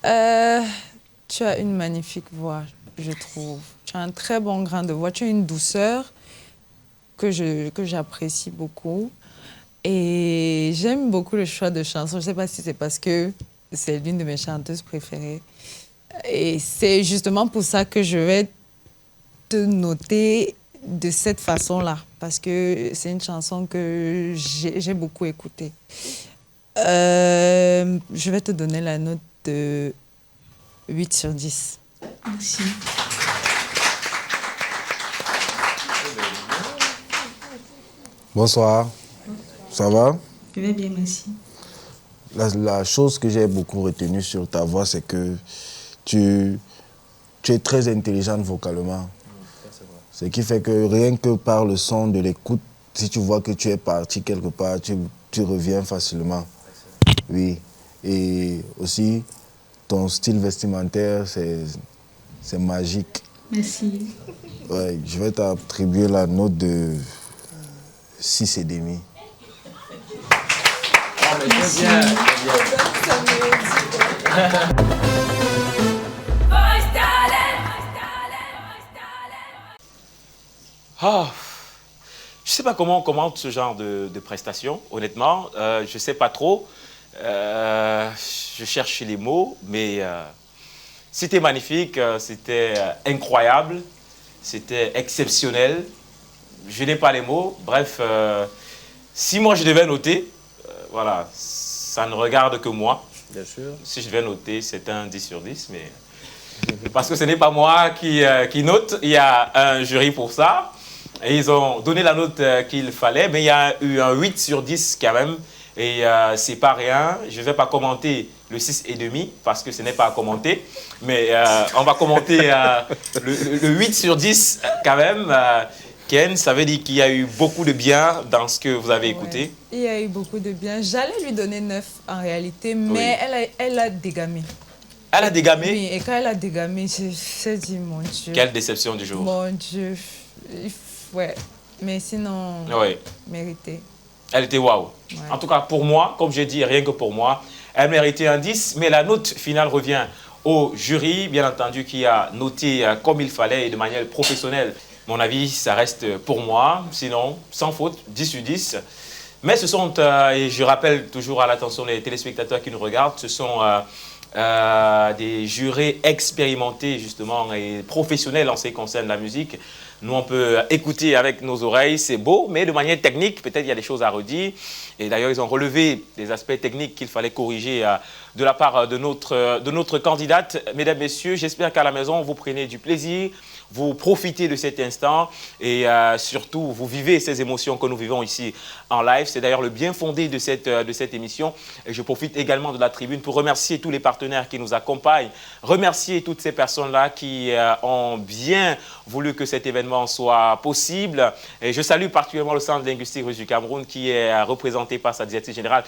Tu as une magnifique voix, je trouve. Tu as un très bon grain de voix. Tu as une douceur que j'apprécie beaucoup. Et j'aime beaucoup le choix de chansons. Je ne sais pas si c'est parce que c'est l'une de mes chanteuses préférées. Et c'est justement pour ça que je vais te noter de cette façon-là. Parce que c'est une chanson que j'ai beaucoup écoutée. Je vais te donner la note de 8 sur 10. Merci. Bonsoir. Ça va? Je vais bien, merci. La chose que j'ai beaucoup retenue sur ta voix, c'est que tu es très intelligente vocalement. Ce qui fait que rien que par le son de l'écoute, si tu vois que tu es parti quelque part, tu reviens facilement. Oui. Et aussi, ton style vestimentaire, c'est magique. Merci. Ouais, je vais t'attribuer la note de 6,5. Oh, mais c'est bien, Ah, je ne sais pas comment on commente ce genre de prestation, honnêtement. Je ne sais pas trop. Je cherche les mots, mais c'était magnifique, c'était incroyable, c'était exceptionnel. Je n'ai pas les mots. Bref, si moi je devais noter, voilà, ça ne regarde que moi. Bien sûr. Si je devais noter, c'est un 10 sur 10, mais parce que ce n'est pas moi qui note, il y a un jury pour ça. Et ils ont donné la note qu'il fallait, mais il y a eu un 8 sur 10 quand même. Et c'est pas rien. Je ne vais pas commenter le 6,5 parce que ce n'est pas à commenter. Mais on va commenter le 8 sur 10 quand même. Ken, ça veut dire qu'il y a eu beaucoup de bien dans ce que vous avez écouté. Il y a eu beaucoup de bien. J'allais lui donner 9 en réalité, mais oui. elle a dégamé. Elle a dégamé? Oui, et quand elle a dégamé, j'ai dit, mon Dieu. Quelle déception du jour. Mon Dieu. Ouais, mais sinon, oui. Mérité. Elle était waouh. Ouais. En tout cas, pour moi, comme j'ai dit, rien que pour moi, elle méritait un 10, mais la note finale revient au jury, bien entendu, qui a noté comme il fallait et de manière professionnelle. Mon avis, ça reste pour moi, sinon, sans faute, 10 sur 10. Mais ce sont, et je rappelle toujours à l'attention des téléspectateurs qui nous regardent, ce sont des jurés expérimentés, justement, et professionnels en ce qui concerne la musique. Nous, on peut écouter avec nos oreilles, c'est beau, mais de manière technique, peut-être il y a des choses à redire. Et d'ailleurs, ils ont relevé des aspects techniques qu'il fallait corriger de la part de notre candidate. Mesdames, Messieurs, j'espère qu'à la maison, vous prenez du plaisir, vous profitez de cet instant et surtout, vous vivez ces émotions que nous vivons ici en live. C'est d'ailleurs le bien fondé de cette émission. Et je profite également de la tribune pour remercier tous les partenaires qui nous accompagnent, remercier toutes ces personnes-là qui ont bien voulu que cet événement soit possible. Et je salue particulièrement le Centre linguistique russe du Cameroun qui est représenté par sa directrice générale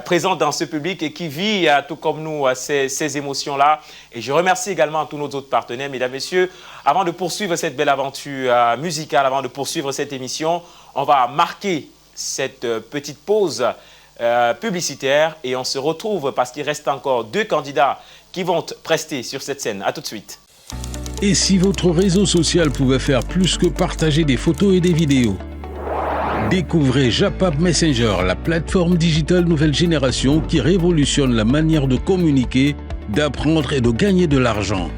présente dans ce public et qui vit, tout comme nous, ces émotions-là. Et je remercie également tous nos autres partenaires. Mesdames, Messieurs, avant de poursuivre cette belle aventure musicale, avant de poursuivre cette émission, on va marquer cette petite pause publicitaire et on se retrouve parce qu'il reste encore 2 candidats qui vont prester sur cette scène. À tout de suite. Et si votre réseau social pouvait faire plus que partager des photos et des vidéos? Découvrez Japap Messenger, la plateforme digitale nouvelle génération qui révolutionne la manière de communiquer, d'apprendre et de gagner de l'argent.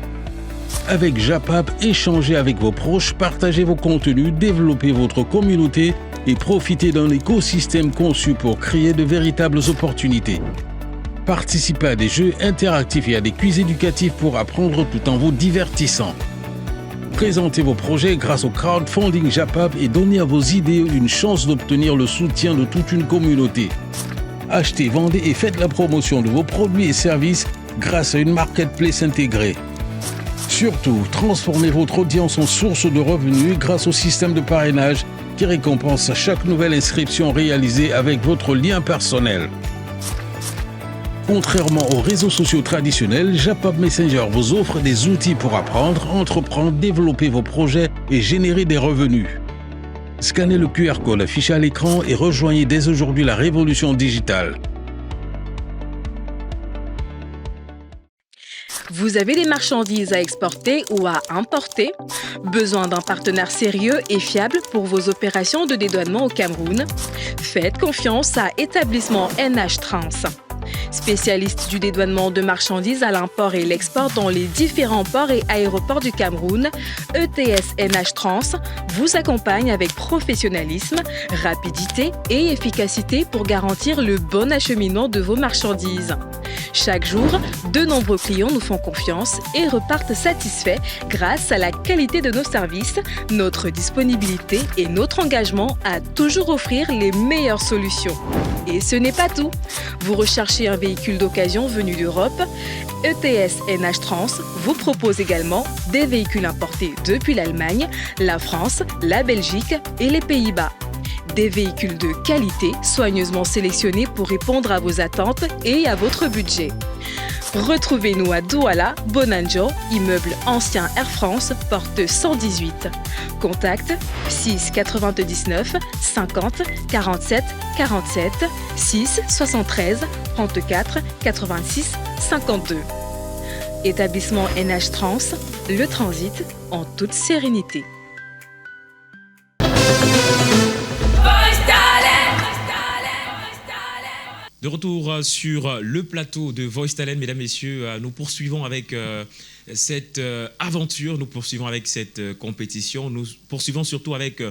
Avec Japap, échangez avec vos proches, partagez vos contenus, développez votre communauté et profitez d'un écosystème conçu pour créer de véritables opportunités. Participez à des jeux interactifs et à des quiz éducatifs pour apprendre tout en vous divertissant. Présentez vos projets grâce au crowdfunding JAPAP et donnez à vos idées une chance d'obtenir le soutien de toute une communauté. Achetez, vendez et faites la promotion de vos produits et services grâce à une marketplace intégrée. Surtout, transformez votre audience en source de revenus grâce au système de parrainage qui récompense chaque nouvelle inscription réalisée avec votre lien personnel. Contrairement aux réseaux sociaux traditionnels, JAPAP Messenger vous offre des outils pour apprendre, entreprendre, développer vos projets et générer des revenus. Scannez le QR code affiché à l'écran et rejoignez dès aujourd'hui la révolution digitale. Vous avez des marchandises à exporter ou à importer? Besoin d'un partenaire sérieux et fiable pour vos opérations de dédouanement au Cameroun? Faites confiance à Établissement NH Trans. Spécialiste du dédouanement de marchandises à l'import et l'export dans les différents ports et aéroports du Cameroun, ETS NH Trans vous accompagne avec professionnalisme, rapidité et efficacité pour garantir le bon acheminement de vos marchandises. Chaque jour, de nombreux clients nous font confiance et repartent satisfaits grâce à la qualité de nos services, notre disponibilité et notre engagement à toujours offrir les meilleures solutions. Et ce n'est pas tout. Vous recherchez un véhicule d'occasion venu d'Europe? ETS NH Trans vous propose également des véhicules importés depuis l'Allemagne, la France, la Belgique et les Pays-Bas. Des véhicules de qualité soigneusement sélectionnés pour répondre à vos attentes et à votre budget. Retrouvez-nous à Douala, Bonanjo, immeuble ancien Air France, porte 118. Contact 6 99 50 47 47 6 73 34 86 52. Établissement NH Trans, le transit en toute sérénité. De retour sur le plateau de Voice Talent, mesdames, messieurs, nous poursuivons avec cette aventure, nous poursuivons avec cette compétition, nous poursuivons surtout avec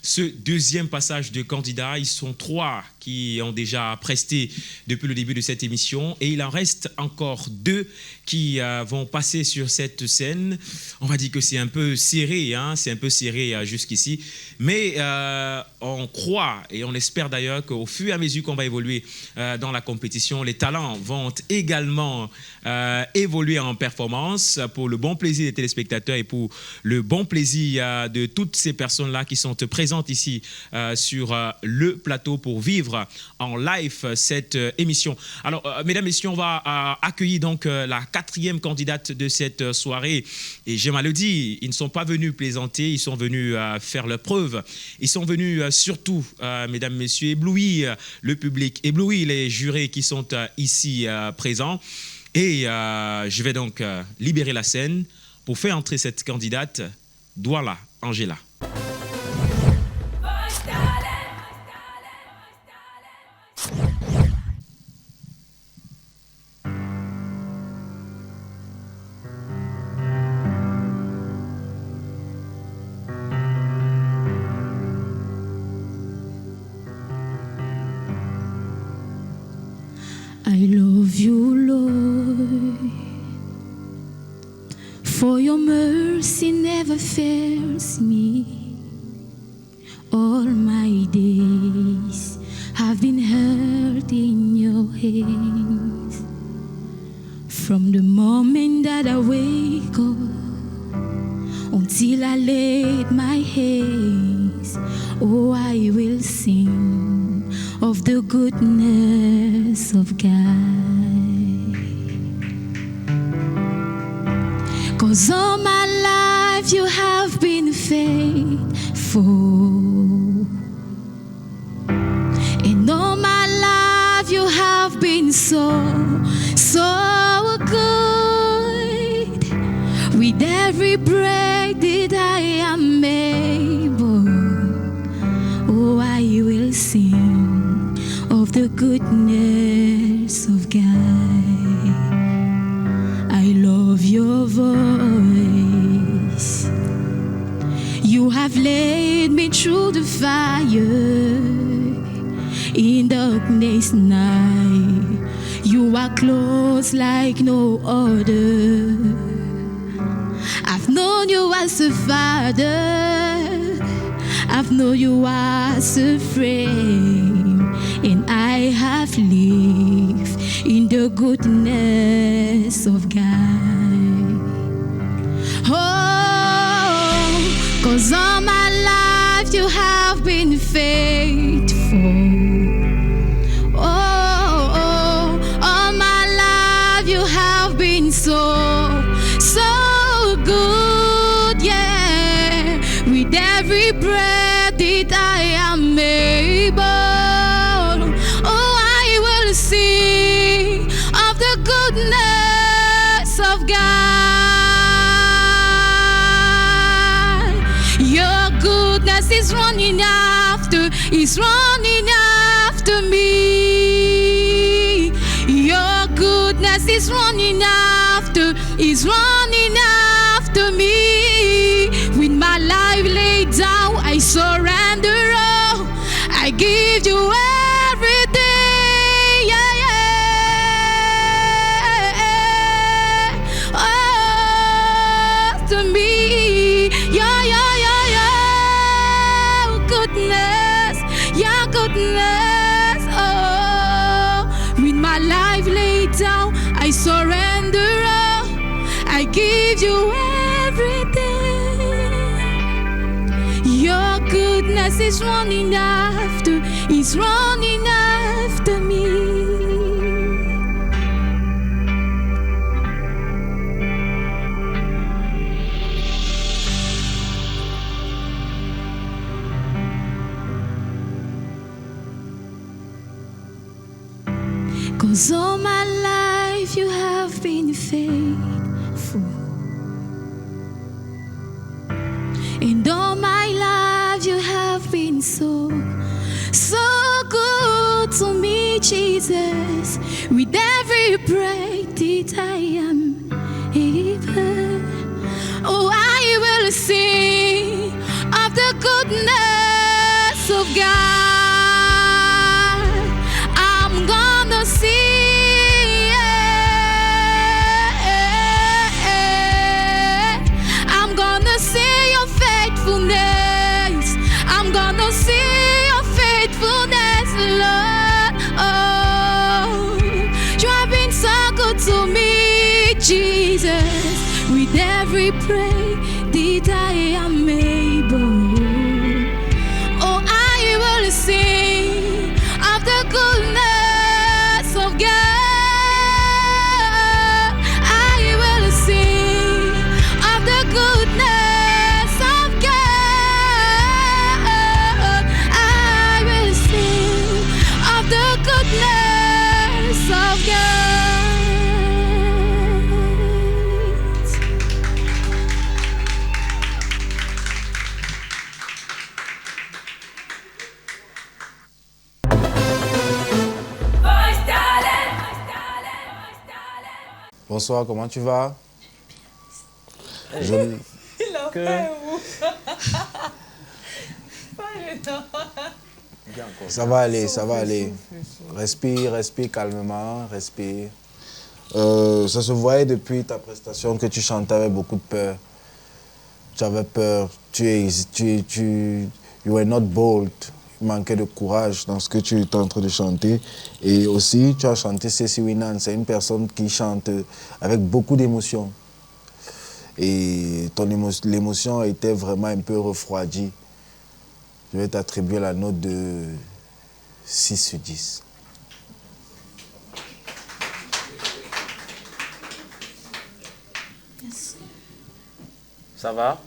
ce deuxième passage de candidats. Ils sont 3 qui ont déjà presté depuis le début de cette émission et il en reste encore 2 qui vont passer sur cette scène. On va dire que c'est un peu serré, c'est un peu serré jusqu'ici, mais on croit et on espère d'ailleurs qu'au fur et à mesure qu'on va évoluer dans la compétition, les talents vont également évoluer en performance pour le bon plaisir des téléspectateurs et pour le bon plaisir de toutes ces personnes-là qui sont présentes ici sur le plateau pour vivre en live cette émission. Alors, mesdames, messieurs, on va accueillir donc la 4e candidate de cette soirée. Et j'aime à le dire, ils ne sont pas venus plaisanter, ils sont venus faire leur preuve. Ils sont venus surtout, mesdames, messieurs, éblouir le public, éblouir les jurés qui sont ici présents. Et je vais donc libérer la scène pour faire entrer cette candidate, Douala Angela. I love you, Lord, for your mercy never fails me. All my days have been held in your hands. From the moment that I wake up until I lay my hands, oh, I will sing of the goodness of God. 'Cause all my life you have been faithful, and all my life you have been so good. With every breath that I am able, oh, I will sing of the goodness of God. I love your voice. You have led me through the fire in darkness night. You are close like no other. I've known you as a father, I've known you as a friend, and I have lived in the goodness of God. Oh, 'cause all my life you have been faithful. Oh, all my life you have been so good, yeah. With every breath that I am able, oh, I will sing of the goodness of God. Your goodness is running after me. Your goodness is running after me. With my life laid down, I surrender all. I give you everything, yeah, yeah. Oh, to me, yeah, yeah, yeah, yeah. Goodness, yeah, goodness. Oh, with my life laid down, I surrender all. I give you everything. Your goodness is running after me. Cause all my life you have been faithful. And all my life you have been so good to me, Jesus. With every breath that I am able, oh, I will sing of the goodness of God. I'm gonna sing. I'm gonna see your faithfulness, Lord. Oh, you have been so good to me, Jesus. With every prayer that I am able, oh, I will sing of the goodness of God. I will sing of the goodness. Bonsoir, comment tu vas? Il a fait Ça va aller, ça va aller. Respire, respire calmement, respire. Ça se voyait depuis ta prestation que tu chantais avec beaucoup de peur. Tu avais peur, you were not bold. Il manquait de courage dans ce que tu étais en train de chanter. Et aussi, tu as chanté Ceci Winans. C'est une personne qui chante avec beaucoup d'émotion. Et l'émotion était vraiment un peu refroidie. Je vais t'attribuer la note de 6 sur 10. Ça va?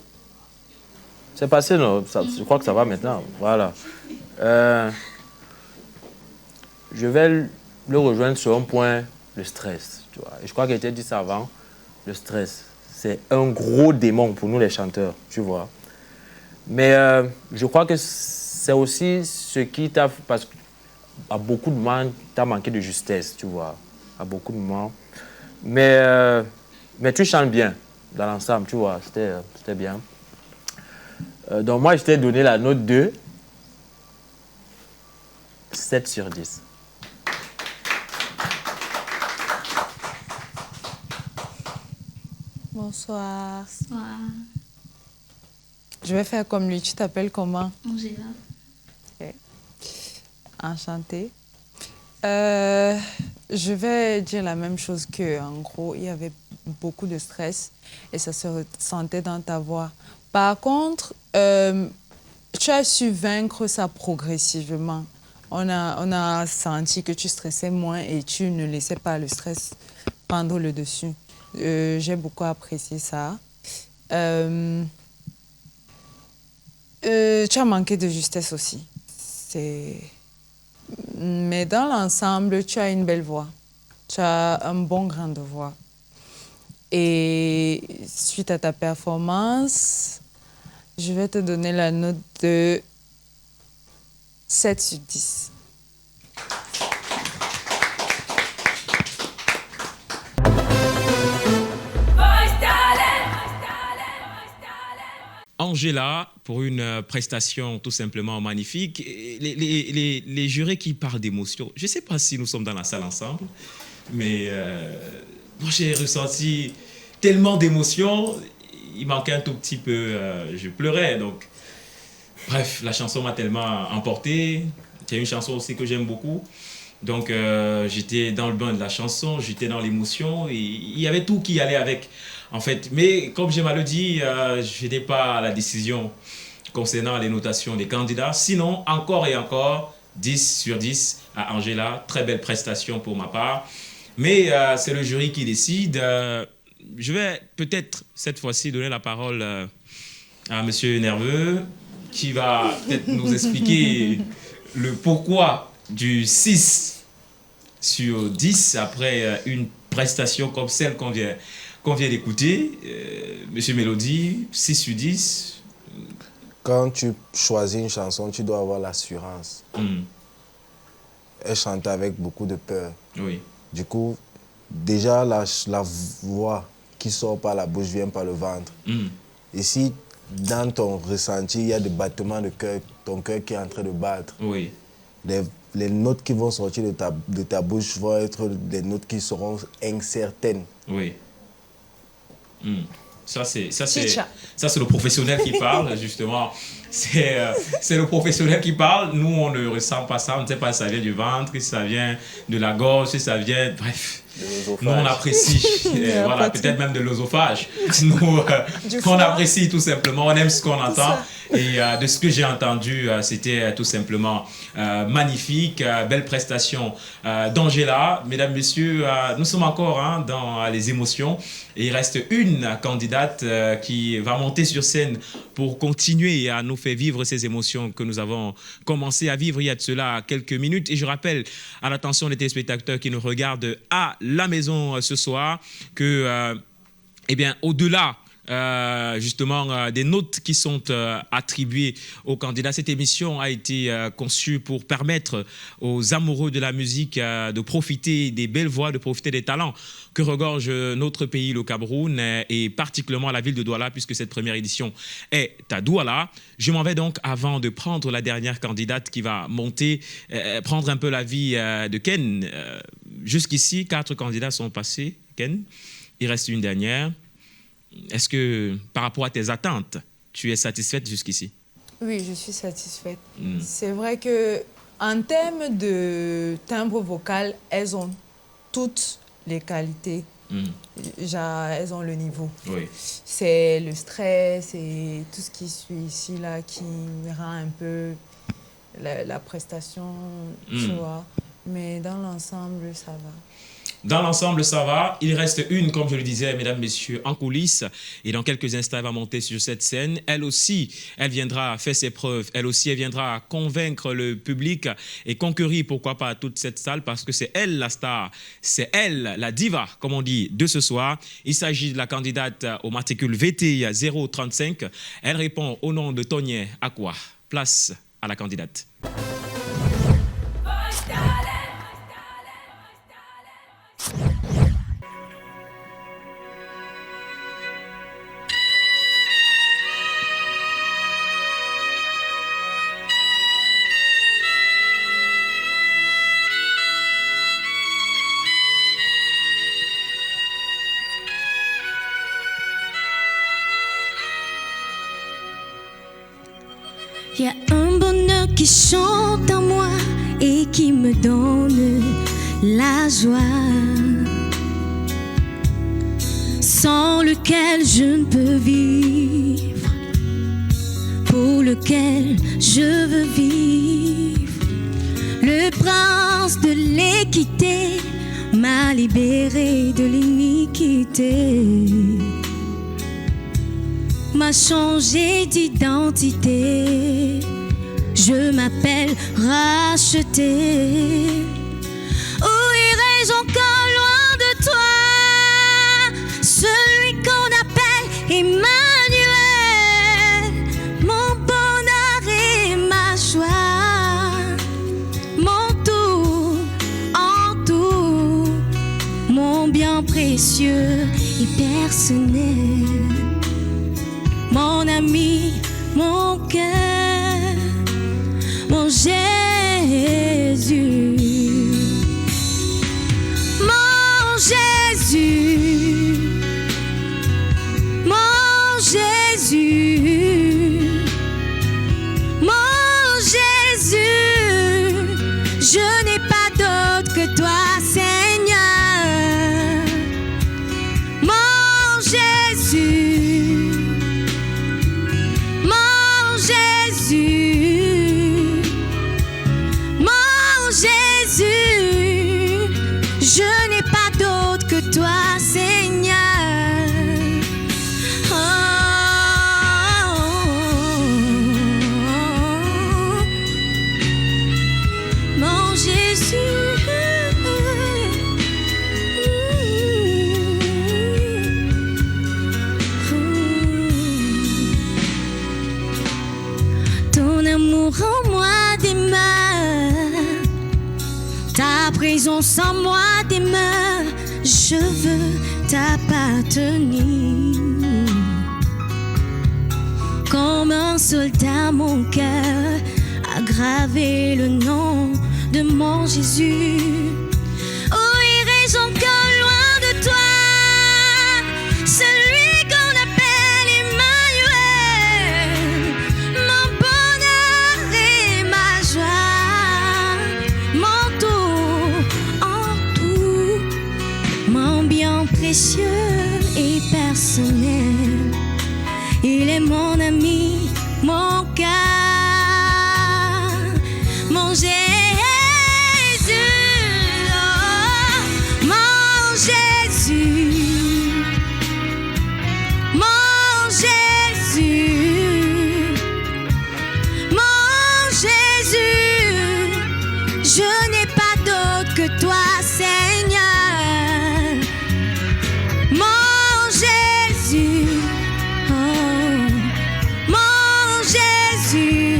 C'est passé, non? Je crois que ça va maintenant. Voilà. Je vais le rejoindre sur un point, le stress. Tu vois. Et je crois qu'il était dit ça avant. Le stress, c'est un gros démon pour nous les chanteurs, tu vois. Mais je crois que c'est aussi ce qui t'a... Parce qu'à beaucoup de moments, tu as manqué de justesse, tu vois. À beaucoup de moments. Mais tu chantes bien dans l'ensemble, tu vois. C'était bien. Donc moi, je t'ai donné la note 2. 7 sur 10. Bonsoir. Bonsoir. Je vais faire comme lui. Tu t'appelles comment? Angela. Ok. Enchantée. Je vais dire la même chose que, en gros, il y avait beaucoup de stress et ça se ressentait dans ta voix. Par contre, tu as su vaincre ça progressivement. On a senti que tu stressais moins et tu ne laissais pas le stress prendre le dessus. J'ai beaucoup apprécié ça. Tu as manqué de justesse aussi. Mais dans l'ensemble, tu as une belle voix. Tu as un bon grain de voix. Et suite à ta performance, je vais te donner la note de 7 sur 10. Angela, pour une prestation tout simplement magnifique. Les jurés qui parlent d'émotion, je ne sais pas si nous sommes dans la salle ensemble, mais moi j'ai ressenti tellement d'émotions, il manquait un tout petit peu, je pleurais. Donc, bref, la chanson m'a tellement emporté. C'est une chanson aussi que j'aime beaucoup. Donc, j'étais dans le bain de la chanson, j'étais dans l'émotion, et il y avait tout qui allait avec, en fait. Mais comme j'ai mal dit, je n'étais pas à la décision concernant les notations des candidats. Sinon, encore et encore, 10 sur 10 à Angela. Très belle prestation pour ma part. Mais c'est le jury qui décide. Je vais peut-être, cette fois-ci, donner la parole à Monsieur Nerveux, qui va peut-être nous expliquer le pourquoi du 6 sur 10 après une prestation comme celle qu'on vient d'écouter. Monsieur Mélodie, 6 sur 10. Quand tu choisis une chanson, tu dois avoir l'assurance. Elle chantait avec beaucoup de peur. Oui. Du coup, déjà, la voix qui sort par la bouche vient par le ventre. Et si dans ton ressenti, il y a des battements de cœur, ton cœur qui est en train de battre, oui. Les notes qui vont sortir de ta bouche vont être des notes qui seront incertaines. Oui. Ça, c'est le professionnel qui parle, justement. C'est le professionnel qui parle. Nous, on ne ressent pas ça. On ne sait pas si ça vient du ventre, si ça vient de la gorge, si ça vient... Bref. Nous, on apprécie. Voilà, peut-être même de l'œsophage. Nous, on apprécie tout simplement. On aime ce qu'on entend. Et de ce que j'ai entendu, c'était tout simplement magnifique. Belle prestation d'Angela. Mesdames, Messieurs, nous sommes encore dans les émotions. Et il reste une candidate qui va monter sur scène pour continuer à nous faire vivre ces émotions que nous avons commencé à vivre il y a de cela quelques minutes. Et je rappelle à l'attention des téléspectateurs qui nous regardent à la maison ce soir que, eh bien, au-delà justement des notes qui sont attribuées aux candidats. Cette émission a été conçue pour permettre aux amoureux de la musique de profiter des belles voix, de profiter des talents que regorge notre pays, le Cameroun, et particulièrement la ville de Douala, puisque cette première édition est à Douala. Je m'en vais donc, avant de prendre la dernière candidate qui va monter, prendre un peu l'avis de Ken. Jusqu'ici, 4 candidats sont passés, Ken. Il reste une dernière. Est-ce que, par rapport à tes attentes, tu es satisfaite jusqu'ici? Oui, je suis satisfaite. C'est vrai qu'en termes de timbre vocal, elles ont toutes les qualités. Elles ont le niveau. Oui. C'est le stress et tout ce qui suit ici là, qui rend un peu la prestation, tu vois. Mais dans l'ensemble, ça va. Dans l'ensemble, ça va. Il reste une, comme je le disais, mesdames, messieurs, en coulisses. Et dans quelques instants, elle va monter sur cette scène. Elle aussi, elle viendra faire ses preuves. Elle aussi, elle viendra convaincre le public et conquérir, pourquoi pas, toute cette salle, parce que c'est elle la star. C'est elle, la diva, comme on dit, de ce soir. Il s'agit de la candidate au matricule VT 035. Elle répond au nom de Tony Aqua. Place à la candidate. y a un bonheur qui chante en moi et qui me donne la joie, sans lequel je ne peux vivre, pour lequel je veux vivre. Le prince de l'équité m'a libéré de l'iniquité, m'a changé d'identité. Je m'appelle racheté. Où irai-je encore loin de toi, celui qu'on appelle Emmanuel, mon bonheur et ma joie, mon tout en tout, mon bien précieux et personnel, mon ami, mon cœur, mon Jésus. Mon Jésus, mon Jésus, mon Jésus, je n'ai pas d'autre que toi, Seigneur. Mon Jésus, mon Jésus, mon Jésus, je n'ai pas d'autre que toi, Seigneur. Oh, mon Jésus. Ton amour en moi demeure, ta présence en moi demeure, je veux t'appartenir. Comme un soldat, mon cœur a gravé le nom de mon Jésus. Où irai-je encore loin de toi, celui qu'on appelle Emmanuel, mon bonheur et ma joie, mon tout en tout, mon bien précieux et personnel. Il est mon ami, mon cœur, mon Jésus, oh, mon Jésus, mon Jésus, mon Jésus, je n'ai pas d'autre que toi, Seigneur. Mon Jésus, oh, mon Jésus,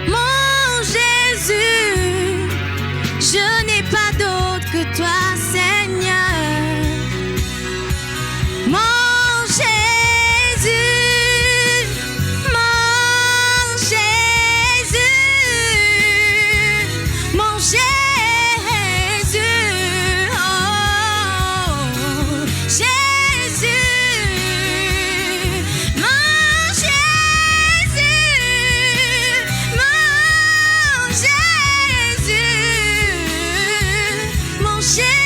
mon Jésus, je n'ai pas d'autre que toi, Seigneur. Mon Jésus, mon Jésus, mon Jésus, oh, Jésus, mon Jésus, mon Jésus, mon Jésus,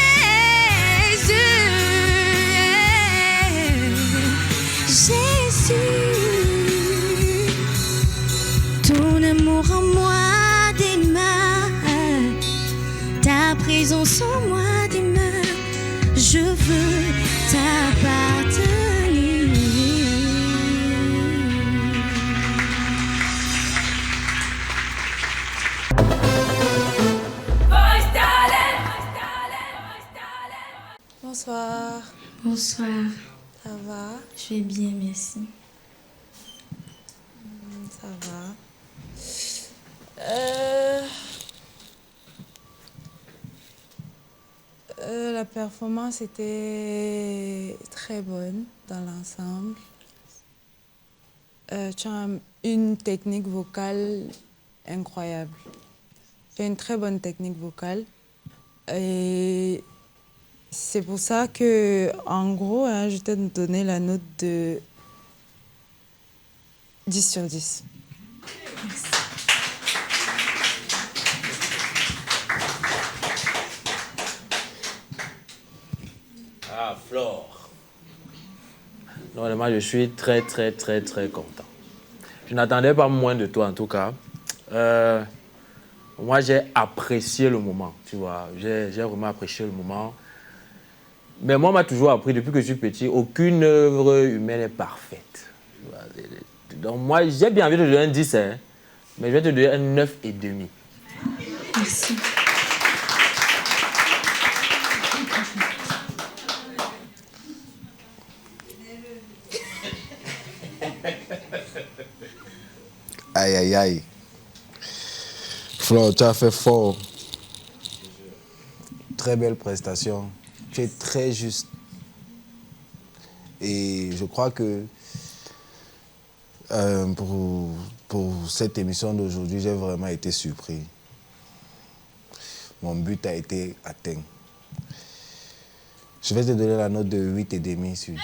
Jésus, ton amour en moi demeure, ta présence en moi demeure, je veux t'appartenir. Bonsoir, Bonsoir, ça va? je vais bien, merci. Ça va. La performance était très bonne dans l'ensemble. Tu as une technique vocale incroyable. Tu as une très bonne technique vocale. Et c'est pour ça que, en gros, je t'ai donné la note de 10 sur 10. Ah, Flore. Normalement, je suis très content. Je n'attendais pas moins de toi, en tout cas. Moi, j'ai apprécié le moment, tu vois. J'ai vraiment apprécié le moment. Mais moi, on m'a toujours appris, depuis que je suis petit, aucune œuvre humaine est parfaite. Donc, moi, j'ai bien envie de te donner un 10, hein, mais je vais te donner un 9,5. Merci. Aïe, aïe, aïe. Flo, tu as fait fort. Très belle prestation. Tu es très juste. Et je crois que pour cette émission d'aujourd'hui, j'ai vraiment été surpris. Mon but a été atteint. Je vais te donner la note de 8,5 sur 10.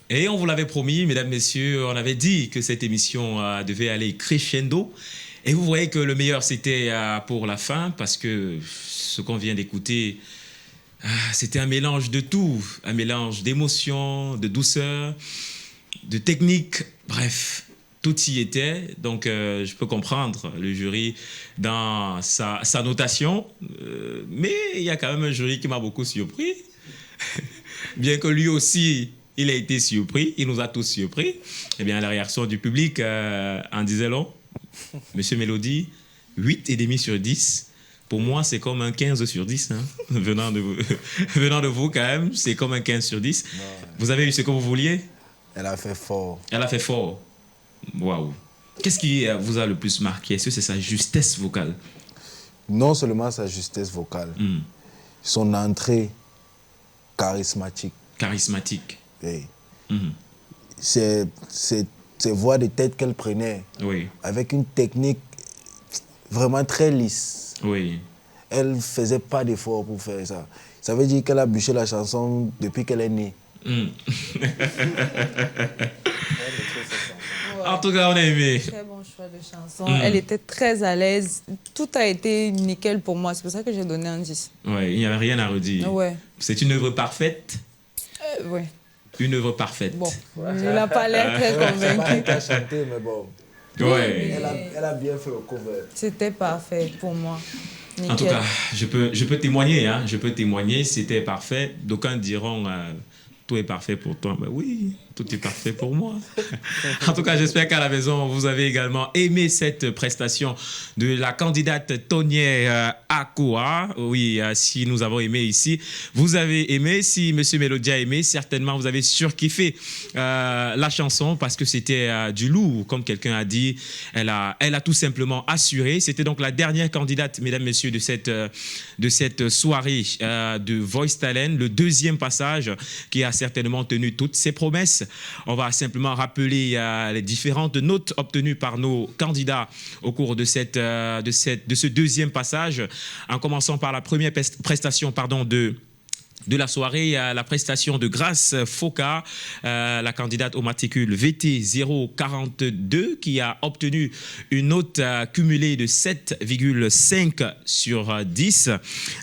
Et on vous l'avait promis, mesdames, messieurs, on avait dit que cette émission devait aller crescendo. Et vous voyez que le meilleur, c'était pour la fin, parce que ce qu'on vient d'écouter, c'était un mélange de tout, un mélange d'émotions, de douceur, de technique, bref, tout y était. Donc, je peux comprendre le jury dans sa notation, mais il y a quand même un jury qui m'a beaucoup surpris, bien que lui aussi... Il a été surpris, il nous a tous surpris. Eh bien, la réaction du public en disait long. Monsieur Mélodie, 8,5 sur 10. Pour moi, c'est comme un 15 sur 10. Hein. Venant de vous, quand même, c'est comme un 15 sur 10. Non. Vous avez eu ce que vous vouliez? Elle a fait fort. Elle a fait fort. Waouh. Qu'est-ce qui vous a le plus marqué? Est-ce que c'est sa justesse vocale? Non seulement sa justesse vocale, son entrée charismatique. Charismatique. Oui. Ces voix de tête qu'elle prenait, oui, avec une technique vraiment très lisse. Oui. Elle ne faisait pas d'effort pour faire ça. Ça veut dire qu'elle a bûché la chanson depuis qu'elle est née. En tout cas, on a aimé. Très bon choix de chanson. Elle était très à l'aise. Tout a été nickel pour moi. C'est pour ça que j'ai donné un 10. Oui, il n'y avait rien à redire. Ouais. C'est une œuvre parfaite. Oui. Une œuvre parfaite. Bon, il n'a pas l'air très convaincu. Elle a chanté, mais bon. Ouais. Elle a bien fait le cover. C'était parfait pour moi. Nickel. En tout cas, je peux témoigner. Hein, je peux témoigner, c'était parfait. D'aucuns diront, tout est parfait pour toi. Ben oui, tout est parfait pour moi. En tout cas, j'espère qu'à la maison, vous avez également aimé cette prestation de la candidate Tonié Akoa. Oui, si nous avons aimé ici, vous avez aimé. Si M. Mélodie a aimé, certainement vous avez surkiffé la chanson parce que c'était du lourd, comme quelqu'un a dit. Elle a tout simplement assuré. C'était donc la dernière candidate, mesdames, messieurs, de cette soirée de Voice Talent, le deuxième passage qui a certainement tenu toutes ses promesses. On va simplement rappeler les différentes notes obtenues par nos candidats au cours de ce deuxième passage, en commençant par la première prestation de la soirée, la prestation de Grace Foka, la candidate au matricule VT 042, qui a obtenu une note cumulée de 7,5 sur 10.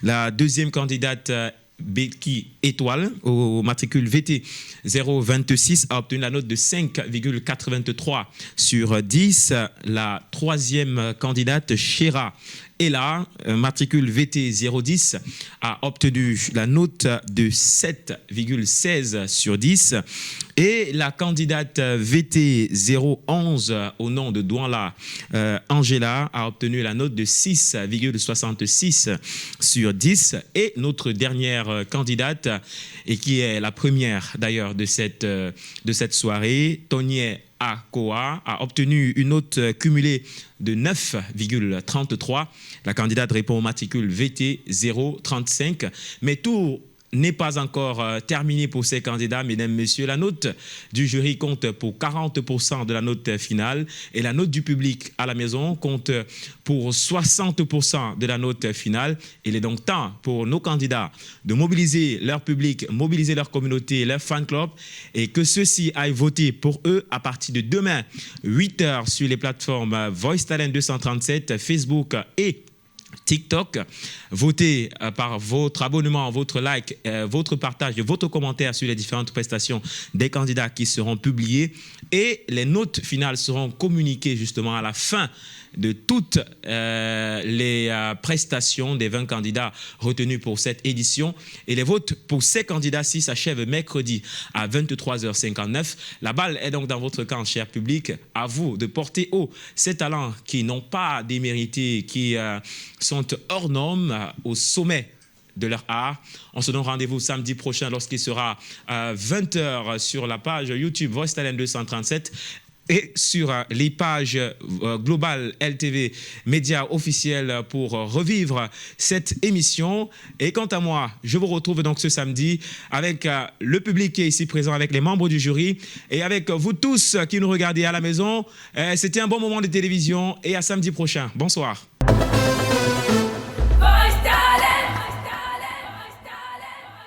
La deuxième candidate, Becky Étoile, au matricule VT 026, a obtenu la note de 5,83 sur 10. La troisième candidate, Shera Ella, matricule VT 010, a obtenu la note de 7,16 sur 10. Et la candidate VT 011, au nom de Douala Angela, a obtenu la note de 6,66 sur 10. Et notre dernière candidate, et qui est la première d'ailleurs de cette soirée, Tonié Akoa, a obtenu une note cumulée de 9,33. La candidate répond au matricule VT 035. Mais tous n'est pas encore terminée pour ces candidats, mesdames, messieurs. La note du jury compte pour 40% de la note finale et la note du public à la maison compte pour 60% de la note finale. Il est donc temps pour nos candidats de mobiliser leur public, mobiliser leur communauté, leur fan club et que ceux-ci aillent voter pour eux à partir de demain, 8h sur les plateformes Voice Talent 237, Facebook et TikTok. Votez par votre abonnement, votre like, votre partage, votre commentaire sur les différentes prestations des candidats qui seront publiés et les notes finales seront communiquées justement à la fin de toutes les prestations des 20 candidats retenus pour cette édition. Et les votes pour ces candidats-ci s'achèvent mercredi à 23h59. La balle est donc dans votre camp, cher public. À vous de porter haut ces talents qui n'ont pas démérité, qui sont hors normes, au sommet de leur art. On se donne rendez-vous samedi prochain lorsqu'il sera 20h sur la page YouTube Voice Talent 237 et sur les pages Global LTV Média officiels pour revivre cette émission. Et quant à moi, je vous retrouve donc ce samedi avec le public qui est ici présent, avec les membres du jury et avec vous tous qui nous regardez à la maison. C'était un bon moment de télévision et à samedi prochain. Bonsoir.